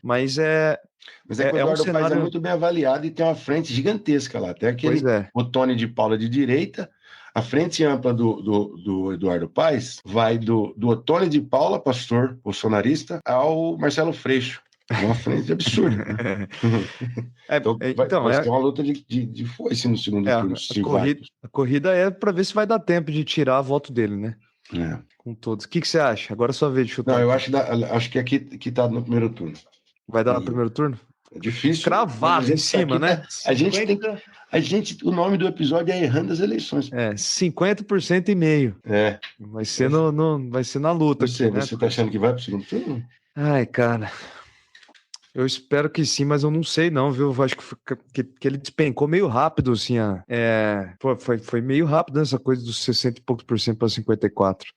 Speaker 1: Mas que
Speaker 2: o Eduardo Paes é muito bem avaliado e tem uma frente gigantesca lá. Até aquele Ottoni de Paula de direita. A frente ampla do Eduardo Paes vai do Ottoni de Paula, pastor bolsonarista, ao Marcelo Freixo. É uma frente absurda. Então, vai ser uma luta de foice no segundo turno.
Speaker 1: A corrida é para ver se vai dar tempo de tirar a voto dele, né? Com todos. O que você acha? Agora é sua vez de chutar.
Speaker 2: Não, eu acho que aqui que tá no primeiro turno.
Speaker 1: Vai dar no primeiro turno?
Speaker 2: É difícil.
Speaker 1: Cravado em cima, né?
Speaker 2: O nome do episódio é Errando as Eleições.
Speaker 1: 50% e meio. Vai ser na luta aqui, né?
Speaker 2: Você tá achando que vai pro segundo turno?
Speaker 1: Ai, cara. Eu espero que sim, mas eu não sei não, viu? Eu acho que ele despencou meio rápido, assim. Foi meio rápido essa coisa dos 60 e poucos por cento para 54.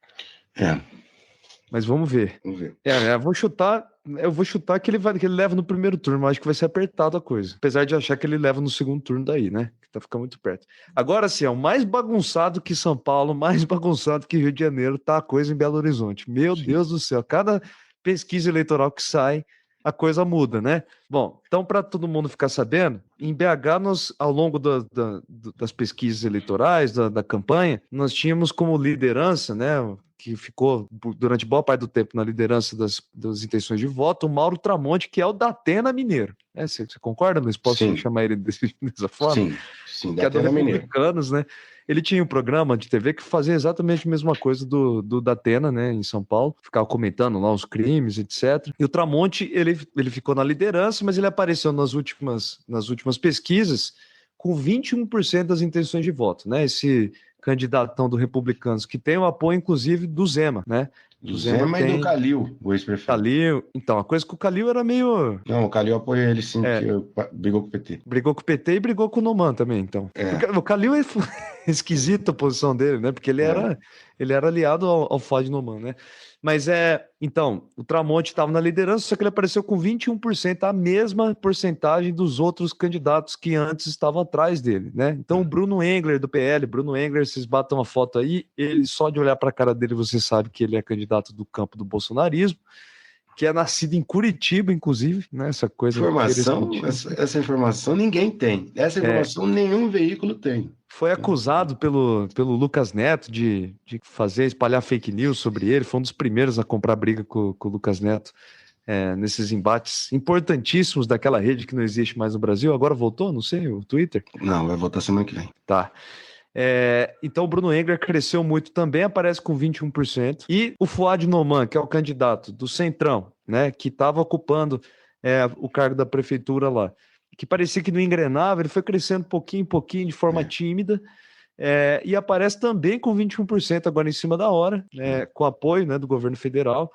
Speaker 1: Mas vamos ver. Eu vou chutar que ele leva no primeiro turno, mas acho que vai ser apertado a coisa. Apesar de achar que ele leva no segundo turno daí, né? Que tá ficando muito perto. Agora sim, mais bagunçado que São Paulo, mais bagunçado que Rio de Janeiro, tá a coisa em Belo Horizonte. Meu Deus do céu, cada pesquisa eleitoral que sai, a coisa muda, né? Bom, então para todo mundo ficar sabendo, em BH, ao longo das pesquisas eleitorais, da campanha, nós tínhamos como liderança, né, que ficou durante boa parte do tempo na liderança das intenções de voto, o Mauro Tramonte, que é o Datena Mineiro. Você concorda, Luiz? Posso chamar ele dessa forma?
Speaker 2: Sim,
Speaker 1: que é do Republicanos, né? Ele tinha um programa de TV que fazia exatamente a mesma coisa do Datena, né, em São Paulo. Ficava comentando lá os crimes, etc. E o Tramonte, ele ficou na liderança, mas ele apareceu nas últimas pesquisas com 21% das intenções de voto, né? Esse candidatão do Republicanos, que tem o apoio, inclusive, do Zema, né?
Speaker 2: Do Zema e do Calil, o ex-prefeito.
Speaker 1: Calil. Então, a coisa com o Calil era meio...
Speaker 2: Não, o Calil apoia ele sim, que brigou com o PT.
Speaker 1: Brigou com o PT e brigou com o Noman também, então. O Calil é esquisita a posição dele, né? Porque ele era aliado ao Fad Noman, né? Mas então, o Tramonte estava na liderança, só que ele apareceu com 21%, a mesma porcentagem dos outros candidatos que antes estavam atrás dele, né? Então, o Bruno Engler, do PL, vocês batam a foto aí, ele só de olhar para a cara dele, você sabe que ele é candidato do campo do bolsonarismo, que é nascido em Curitiba, inclusive, né? Essa coisa.
Speaker 2: Essa informação ninguém tem. Essa informação nenhum veículo tem.
Speaker 1: Foi acusado pelo Lucas Neto de espalhar fake news sobre ele. Foi um dos primeiros a comprar briga com o Lucas Neto nesses embates importantíssimos daquela rede que não existe mais no Brasil. Agora voltou, não sei, o Twitter?
Speaker 2: Não, vai voltar semana que vem.
Speaker 1: Tá. Então o Bruno Engler cresceu muito também, aparece com 21%. E o Fuad Noman, que é o candidato do Centrão, né, que estava ocupando o cargo da prefeitura lá, que parecia que não engrenava, ele foi crescendo pouquinho em pouquinho, de forma tímida, e aparece também com 21% agora em cima da hora, com apoio, né, do governo federal,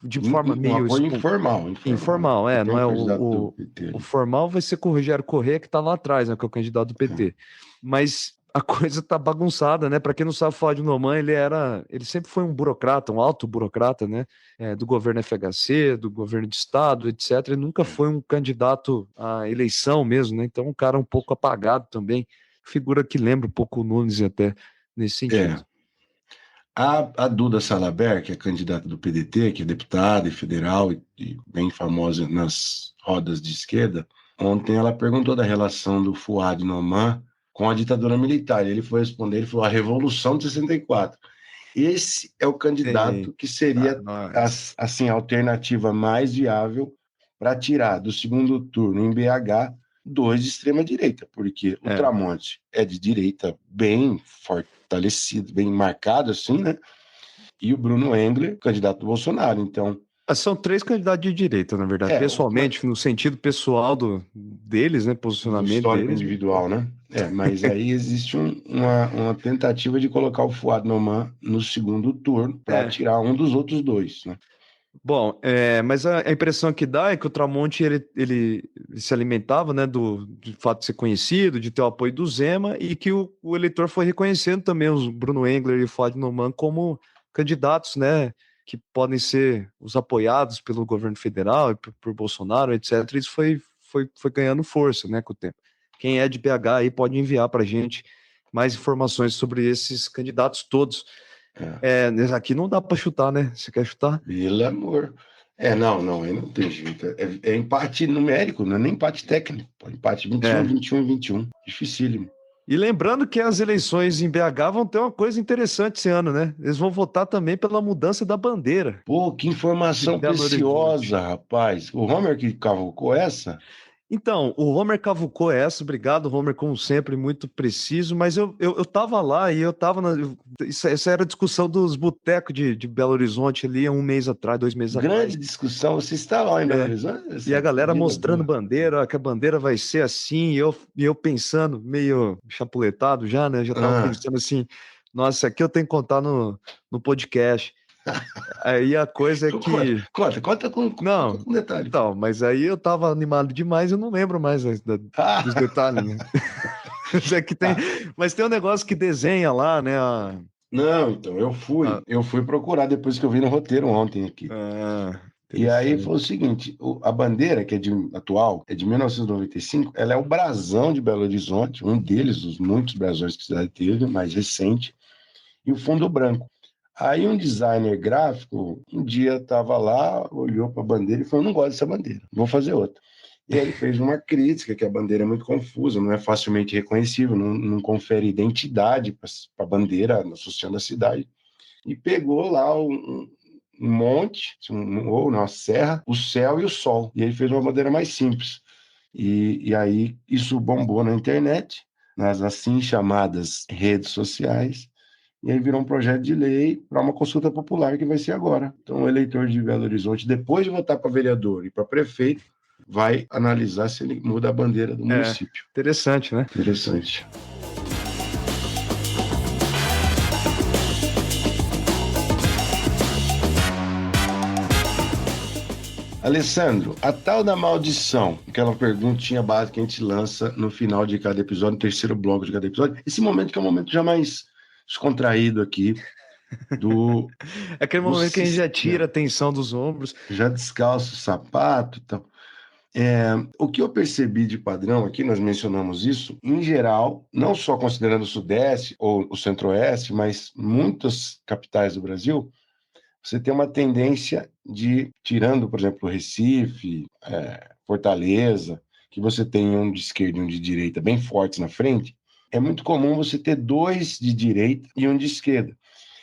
Speaker 1: de forma meio...
Speaker 2: apoio informal,
Speaker 1: não é o formal vai ser com o Rogério Corrêa, que está lá atrás, né, que é o candidato do PT. Mas a coisa tá bagunçada, né? Para quem não sabe, Fuad Noman, ele sempre foi um burocrata, um alto burocrata, né? Do governo FHC, do governo de estado, etc. Ele nunca foi um candidato à eleição mesmo, né? Então, um cara um pouco apagado também, figura que lembra um pouco o Nunes até nesse sentido.
Speaker 2: A Duda Salabert, que é candidata do PDT, que é deputada e federal e bem famosa nas rodas de esquerda, ontem ela perguntou da relação do Fuad Noman com a ditadura militar. Ele foi responder, ele falou, a Revolução de 64. Esse é o candidato que seria assim, a alternativa mais viável para tirar do segundo turno em BH dois de extrema-direita, porque o Tramonte é de direita bem fortalecido, bem marcado, assim, né? E o Bruno Engler, candidato do Bolsonaro. Então,
Speaker 1: são 3 candidatos de direita, na verdade. Pessoalmente, no sentido pessoal deles, né?
Speaker 2: do
Speaker 1: Posicionamento
Speaker 2: histórico
Speaker 1: deles.
Speaker 2: individual, né? Mas aí existe uma tentativa de colocar o Fuad Noman no segundo turno para tirar um dos outros dois, né?
Speaker 1: Bom, mas a impressão que dá é que o Tramonte ele se alimentava, né, do fato de ser conhecido, de ter o apoio do Zema, e que o eleitor foi reconhecendo também os Bruno Engler e o Fuad Noman como candidatos, né, que podem ser os apoiados pelo governo federal e por Bolsonaro, etc. Isso foi ganhando força, né, com o tempo. Quem é de BH aí pode enviar para a gente mais informações sobre esses candidatos todos. Aqui não dá para chutar, né? Você quer chutar?
Speaker 2: Pelo amor. Não, aí não tem jeito. É empate numérico, não é nem empate técnico. Empate 21, 21, 21. Dificílimo.
Speaker 1: E lembrando que as eleições em BH vão ter uma coisa interessante esse ano, né? Eles vão votar também pela mudança da bandeira.
Speaker 2: Pô, que informação preciosa, rapaz. O Homer que cavocou essa?
Speaker 1: Então, o Homer cavucou essa, obrigado, Homer, como sempre, muito preciso, mas eu tava lá e eu tava essa era a discussão dos botecos de Belo Horizonte ali há 1 mês atrás, 2 meses
Speaker 2: Grande
Speaker 1: atrás.
Speaker 2: discussão, você está lá em Belo Horizonte?
Speaker 1: E a galera mostrando bandeira, ó, que a bandeira vai ser assim, e eu pensando, meio chapuletado já, né? Já tava pensando assim, nossa, aqui eu tenho que contar no podcast. Aí a coisa é que.
Speaker 2: Conta com detalhe.
Speaker 1: Então, mas aí eu tava animado demais, eu não lembro mais dos detalhes, né? Mas tem um negócio que desenha lá, né?
Speaker 2: Não, então, eu fui procurar depois que eu vi no roteiro ontem aqui. E aí foi o seguinte, a bandeira, que atual, é de 1995, ela é o brasão de Belo Horizonte, um deles, dos muitos brasões que a cidade teve, mais recente, e o fundo branco. Aí um designer gráfico, um dia estava lá, olhou para a bandeira e falou, não gosto dessa bandeira, vou fazer outra. E aí ele fez uma crítica, que a bandeira é muito confusa, não é facilmente reconhecível, não confere identidade para a bandeira associando a cidade. E pegou lá um monte, ou uma serra, o céu e o sol. E ele fez uma bandeira mais simples. E aí isso bombou na internet, nas assim chamadas redes sociais, e aí virou um projeto de lei para uma consulta popular que vai ser agora. Então, o eleitor de Belo Horizonte, depois de votar para vereador e para prefeito, vai analisar se ele muda a bandeira do município.
Speaker 1: Interessante, né?
Speaker 2: Interessante. Alessandro, a tal da maldição, aquela perguntinha básica que a gente lança no final de cada episódio, no terceiro bloco de cada episódio, esse momento que é um momento já mais descontraído aqui do...
Speaker 1: Aquele momento que a gente já tira a tensão dos ombros.
Speaker 2: Já descalça o sapato e tal. O que eu percebi de padrão aqui, nós mencionamos isso, em geral, não só considerando o Sudeste ou o Centro-Oeste, mas muitas capitais do Brasil, você tem uma tendência de, tirando, por exemplo, o Recife, Fortaleza, que você tem um de esquerda e um de direita bem fortes na frente, é muito comum você ter 2 de direita e um de esquerda.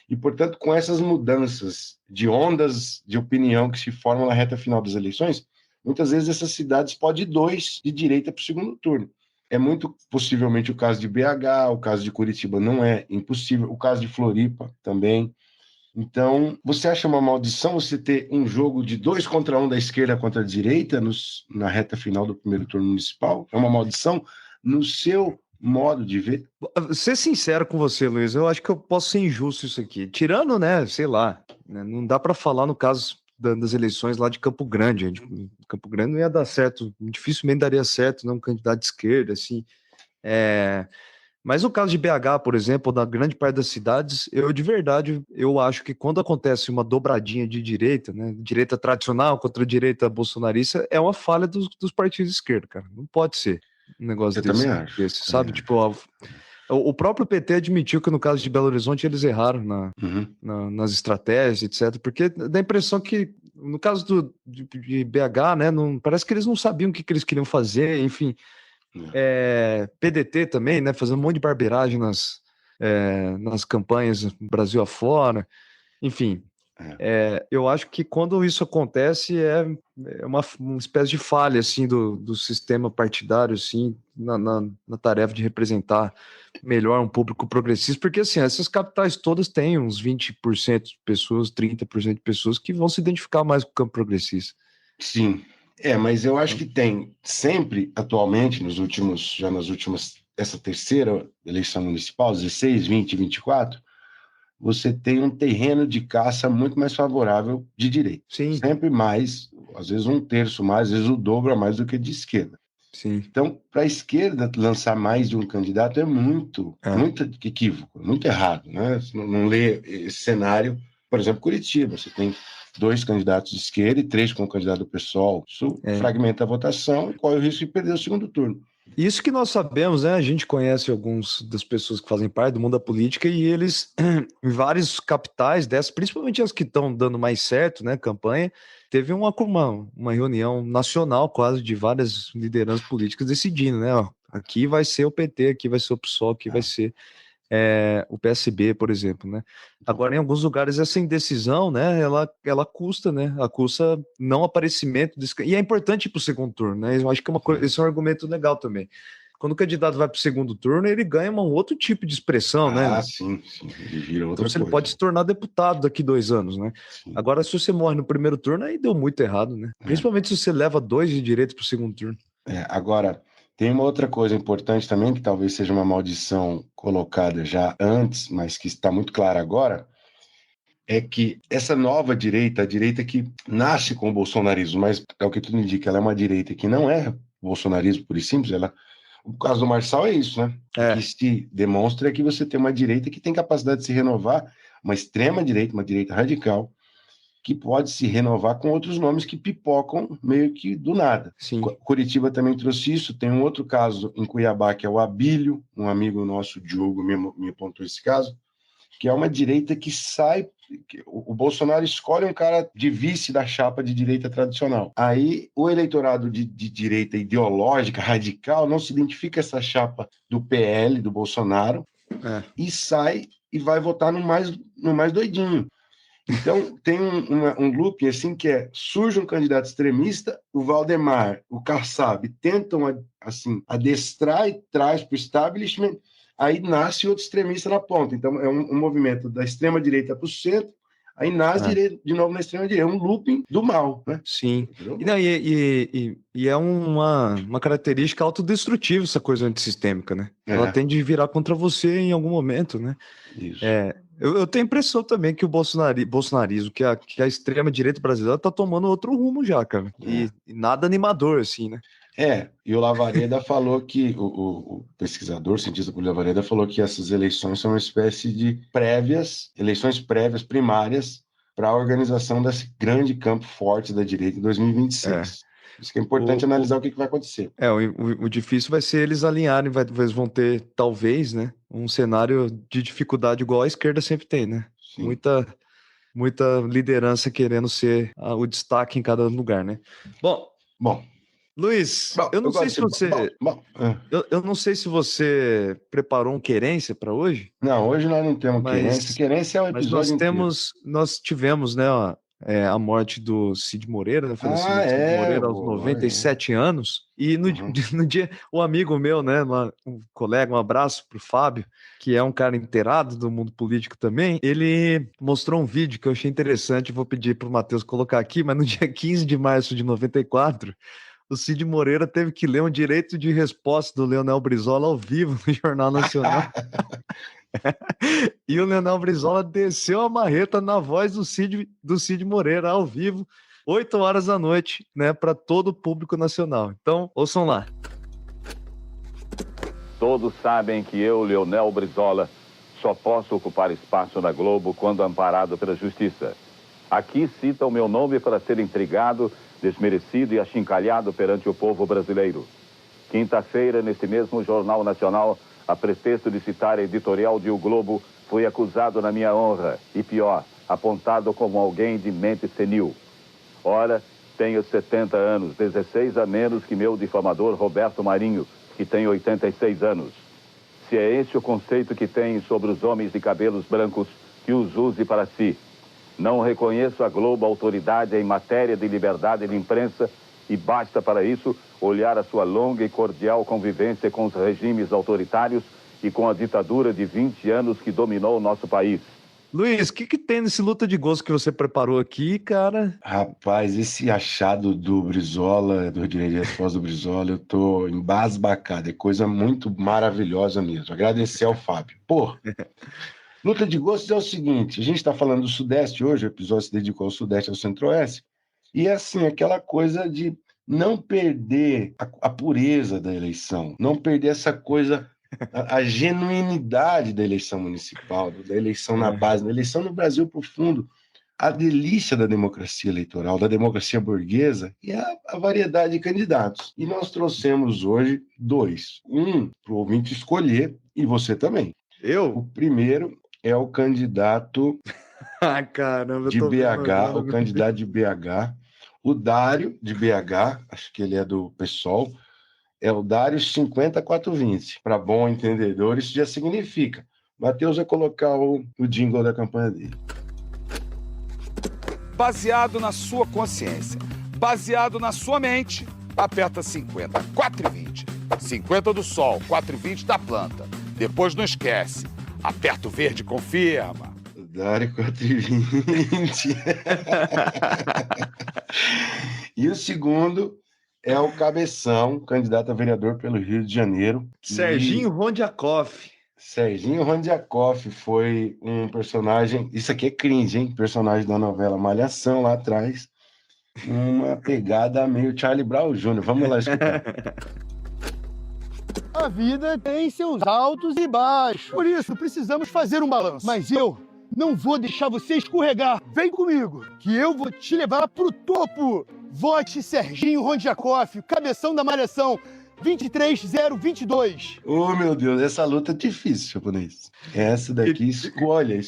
Speaker 2: E, portanto, com essas mudanças de ondas de opinião que se formam na reta final das eleições, muitas vezes essas cidades podem ir 2 de direita para o segundo turno. É muito possivelmente o caso de BH, o caso de Curitiba não é impossível, o caso de Floripa também. Então, você acha uma maldição você ter um jogo de 2 contra 1 da esquerda contra a direita na reta final do primeiro turno municipal? É uma maldição no seu modo de ver?
Speaker 1: Ser sincero com você, Luiz, eu acho que eu posso ser injusto isso aqui. Tirando, né, sei lá, né, não dá para falar no caso das eleições lá de Campo Grande. Campo Grande não ia dar certo, dificilmente daria certo, não, um candidato de esquerda, assim. Mas no caso de BH, por exemplo, da grande parte das cidades, de verdade, eu acho que quando acontece uma dobradinha de direita, né, direita tradicional contra direita bolsonarista, é uma falha dos partidos de esquerda, cara. Não pode ser um negócio
Speaker 2: desse, também acho,
Speaker 1: sabe?
Speaker 2: Também
Speaker 1: tipo, o próprio PT admitiu que no caso de Belo Horizonte eles erraram nas estratégias, etc. Porque dá a impressão que, no caso de BH, né, parece que eles não sabiam o que eles queriam fazer, enfim... PDT também, né? Fazendo um monte de barbeiragem nas campanhas Brasil afora. Enfim, Eu acho que quando isso acontece é uma espécie de falha assim, do sistema partidário assim, na tarefa de representar melhor um público progressista, porque assim, essas capitais todas têm uns 20% de pessoas, 30% de pessoas que vão se identificar mais com o campo progressista.
Speaker 2: Sim, mas eu acho que tem sempre, atualmente, nas últimas, essa terceira eleição municipal, 16, 20 e 24, você tem um terreno de caça muito mais favorável de direita.
Speaker 1: Sim,
Speaker 2: Sempre mais, às vezes um terço mais, às vezes o dobro a mais do que de esquerda.
Speaker 1: sim.
Speaker 2: Então, para a esquerda lançar mais de um candidato é muito equívoco, muito errado, né? Você não lê esse cenário, por exemplo, Curitiba, você tem 2 candidatos de esquerda e 3 com o candidato do PSOL. Isso fragmenta a votação e corre o risco de perder o segundo turno.
Speaker 1: Isso que nós sabemos, né? A gente conhece alguns das pessoas que fazem parte do mundo da política e eles, em várias capitais dessas, principalmente as que estão dando mais certo, né? Campanha, teve uma reunião nacional quase de várias lideranças políticas decidindo, né? Ó, aqui vai ser o PT, aqui vai ser o PSOL, aqui vai ser o PSB, por exemplo, né? Agora, em alguns lugares, essa indecisão, né, ela custa, né? Ela custa não aparecimento e é importante ir para o segundo turno, né? Eu acho que esse é um argumento legal também. Quando o candidato vai para o segundo turno, ele ganha um outro tipo de expressão, né?
Speaker 2: Sim, ele vira outra
Speaker 1: então,
Speaker 2: coisa.
Speaker 1: Ele pode se tornar deputado daqui 2 anos, né? Sim. Agora, se você morre no primeiro turno, aí deu muito errado, né? Principalmente se você leva 2 de direito para o segundo turno.
Speaker 2: Agora, tem uma outra coisa importante também, que talvez seja uma maldição colocada já antes, mas que está muito clara agora, é que essa nova direita, a direita que nasce com o bolsonarismo, mas é o que tudo indica, ela é uma direita que não é bolsonarismo puro e simples, o caso do Marçal é isso, né? O que se demonstra é que você tem uma direita que tem capacidade de se renovar, uma extrema direita, uma direita radical, que pode se renovar com outros nomes que pipocam meio que do nada.
Speaker 1: Sim.
Speaker 2: Curitiba também trouxe isso. Tem um outro caso em Cuiabá, que é o Abílio, um amigo nosso, Diogo, me apontou esse caso, que é uma direita que sai... O Bolsonaro escolhe um cara de vice da chapa de direita tradicional. Aí o eleitorado de direita ideológica, radical, não se identifica com essa chapa do PL, do Bolsonaro, e sai e vai votar no mais doidinho. Então, tem um looping assim que surge um candidato extremista, o Valdemar, o Kassab tentam assim, adestrar e traz para o establishment, aí nasce outro extremista na ponta. Então, é um movimento da extrema-direita para o centro, aí nasce de novo na extrema-direita. É um looping do mal, né?
Speaker 1: Sim. E é uma característica autodestrutiva essa coisa antissistêmica, né? Ela tende a virar contra você em algum momento, né?
Speaker 2: Isso.
Speaker 1: Eu tenho a impressão também que o bolsonarismo, que a extrema-direita brasileira tá tomando outro rumo já, cara. E nada animador, assim, né?
Speaker 2: E o Lavareda falou que, o pesquisador, cientista por Lavareda, falou que essas eleições são uma espécie de eleições prévias, primárias, para a organização desse grande campo forte da direita em 2026. Isso que é importante analisar o que vai acontecer.
Speaker 1: O difícil vai ser eles alinharem, eles vão ter, talvez, né, um cenário de dificuldade igual a esquerda sempre tem, né?
Speaker 2: Sim.
Speaker 1: Muita liderança querendo ser o destaque em cada lugar, né? Bom, Luiz, eu não sei se você... Eu não sei se você preparou um querência para hoje.
Speaker 2: Não, hoje nós não temos querência. Querência é um episódio inteiro.
Speaker 1: Nós tivemos, né, a morte do Cid Moreira, né? Falecimento do Cid Moreira aos 97 anos. E no dia, um amigo meu, né, um colega, um abraço pro Fábio, que é um cara inteirado do mundo político também, ele mostrou um vídeo que eu achei interessante, vou pedir pro Matheus colocar aqui, mas no dia 15 de março de 94, o Cid Moreira teve que ler um direito de resposta do Leonel Brizola ao vivo no Jornal Nacional. E o Leonel Brizola desceu a marreta na voz do Cid Moreira ao vivo, 8 horas da noite, né, para todo o público nacional. Então, ouçam lá.
Speaker 3: Todos sabem que eu, Leonel Brizola, só posso ocupar espaço na Globo quando amparado pela justiça. Aqui cita o meu nome para ser intrigado, desmerecido e achincalhado perante o povo brasileiro. Quinta-feira, neste mesmo Jornal Nacional, a pretexto de citar a editorial de O Globo, fui acusado na minha honra e, pior, apontado como alguém de mente senil. Ora, tenho 70 anos, 16 a menos que meu difamador Roberto Marinho, que tem 86 anos. Se é esse o conceito que tem sobre os homens de cabelos brancos, que os use para si. Não reconheço a Globo autoridade em matéria de liberdade de imprensa e basta para isso olhar a sua longa e cordial convivência com os regimes autoritários e com a ditadura de 20 anos que dominou o nosso país.
Speaker 1: Luiz, o que tem nesse luta de gosto que você preparou aqui, cara?
Speaker 2: Rapaz, esse achado do Brizola, do Direito de Foz do Brizola, eu tô embasbacado. É coisa muito maravilhosa mesmo. Agradecer ao Fábio. Pô, luta de gostos é o seguinte, a gente está falando do Sudeste hoje, o episódio se dedicou ao Sudeste e ao Centro-Oeste, e é assim, aquela coisa de não perder a pureza da eleição, não perder essa coisa, a genuinidade da eleição municipal, da eleição na base, da eleição no Brasil profundo, a delícia da democracia eleitoral, da democracia burguesa e a variedade de candidatos. E nós trouxemos hoje dois. Um para o ouvinte escolher e você também.
Speaker 1: Eu?
Speaker 2: O primeiro é o candidato
Speaker 1: Ah, caramba, eu
Speaker 2: de
Speaker 1: tô vendo
Speaker 2: BH,
Speaker 1: agora,
Speaker 2: o candidato de BH, o Dário de BH, acho que ele é do PSOL, é o Dário 50420. Para bom entendedor, isso já significa. Matheus vai colocar o jingle da campanha dele.
Speaker 4: Baseado na sua consciência, baseado na sua mente, aperta 50, 4,20. 50 do sol, 4,20 da planta. Depois não esquece, aperta o verde e confirma.
Speaker 2: Dário 4,20. E o segundo é o Cabeção, candidato a vereador pelo Rio de Janeiro.
Speaker 1: Serginho Rondiakoff.
Speaker 2: Serginho Rondiakoff foi um personagem, isso aqui é cringe, hein? Personagem da novela Malhação lá atrás. Uma pegada meio Charlie Brown Jr. Vamos lá escutar.
Speaker 5: A vida tem seus altos e baixos. Por isso, precisamos fazer um balanço. Mas eu não vou deixar você escorregar. Vem comigo, que eu vou te levar pro topo. Vote Serginho Rondiakoff, cabeção da Malhação, 23022.
Speaker 2: Oh, meu Deus, essa luta é difícil, japonês. Essa daqui, escolha.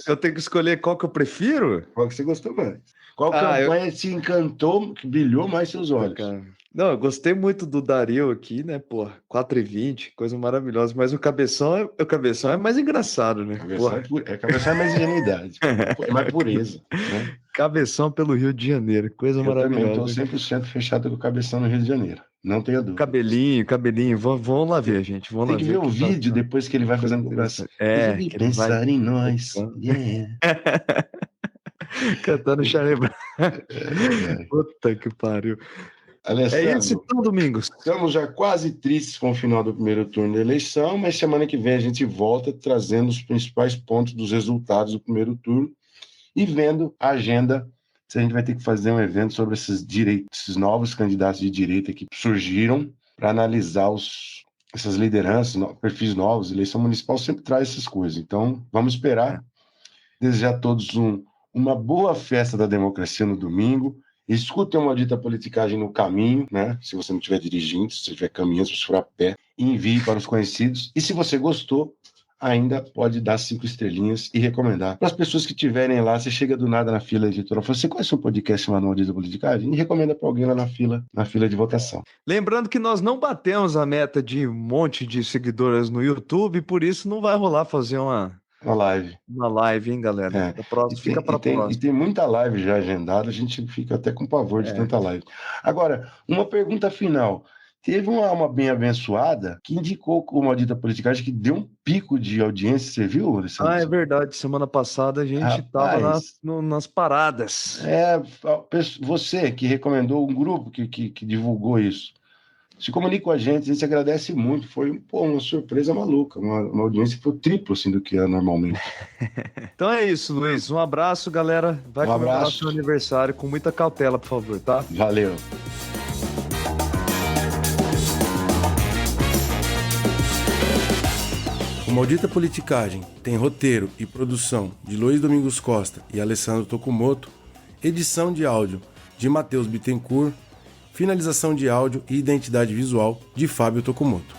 Speaker 1: Eu tenho que escolher qual que eu prefiro?
Speaker 2: Qual que você gostou mais? Qual campanha te encantou, que brilhou mais seus olhos?
Speaker 1: Cara. Não, eu gostei muito do Dario aqui, né, pô, 4,20, coisa maravilhosa, mas o Cabeção é mais engraçado, né?
Speaker 2: Cabeção é mais ingenuidade, é mais pureza, né?
Speaker 1: Cabeção pelo Rio de Janeiro, coisa maravilhosa.
Speaker 2: Eu também tô 100% fechado com o Cabeção no Rio de Janeiro, não tenha dúvida.
Speaker 1: Cabelinho, vamos lá ver, gente,
Speaker 2: Tem que ver o vídeo depois que ele vai fazendo com o braço.
Speaker 1: Que
Speaker 2: pensar em nós,
Speaker 1: cantando Charlie Brown. Puta que pariu.
Speaker 2: Alessandro,
Speaker 1: é isso então, Domingos.
Speaker 2: Estamos já quase tristes com o final do primeiro turno da eleição, mas semana que vem a gente volta trazendo os principais pontos dos resultados do primeiro turno e vendo a agenda, se a gente vai ter que fazer um evento sobre esses novos candidatos de direita que surgiram para analisar essas lideranças, perfis novos. A eleição municipal sempre traz essas coisas. Então, vamos esperar. Desejar a todos uma boa festa da democracia no domingo. Escutem uma dita politicagem no caminho, né? Se você não estiver dirigindo, se você estiver caminhando, se você for a pé, envie para os conhecidos. E se você gostou, ainda pode dar 5 estrelinhas e recomendar. Para as pessoas que estiverem lá, você chega do nada na fila editorial, você conhece um podcast chamado Uma Dita Politicagem? E recomenda para alguém lá na fila de votação.
Speaker 1: Lembrando que nós não batemos a meta de um monte de seguidoras no YouTube, por isso não vai rolar fazer uma live. Uma live, hein, galera? Fica para próxima.
Speaker 2: E tem muita live já agendada, a gente fica até com pavor de tanta live. Agora, uma pergunta final. Teve uma alma bem abençoada que indicou com uma dita politicagem que deu um pico de audiência, você viu, Alessandro?
Speaker 1: É verdade. Semana passada a gente estava nas paradas.
Speaker 2: Você que recomendou um grupo que divulgou isso. Se comunique com a gente agradece muito. Foi uma surpresa maluca, uma audiência que foi triplo assim, do que é normalmente.
Speaker 1: Então é isso, Luiz. Um abraço, galera. Vai comemorar seu aniversário com muita cautela, por favor, tá?
Speaker 2: Valeu.
Speaker 6: O Maldita Politicagem tem roteiro e produção de Luiz Domingos Costa e Alessandro Tokumoto, edição de áudio de Matheus Bittencourt, finalização de áudio e identidade visual de Fábio Tokumoto.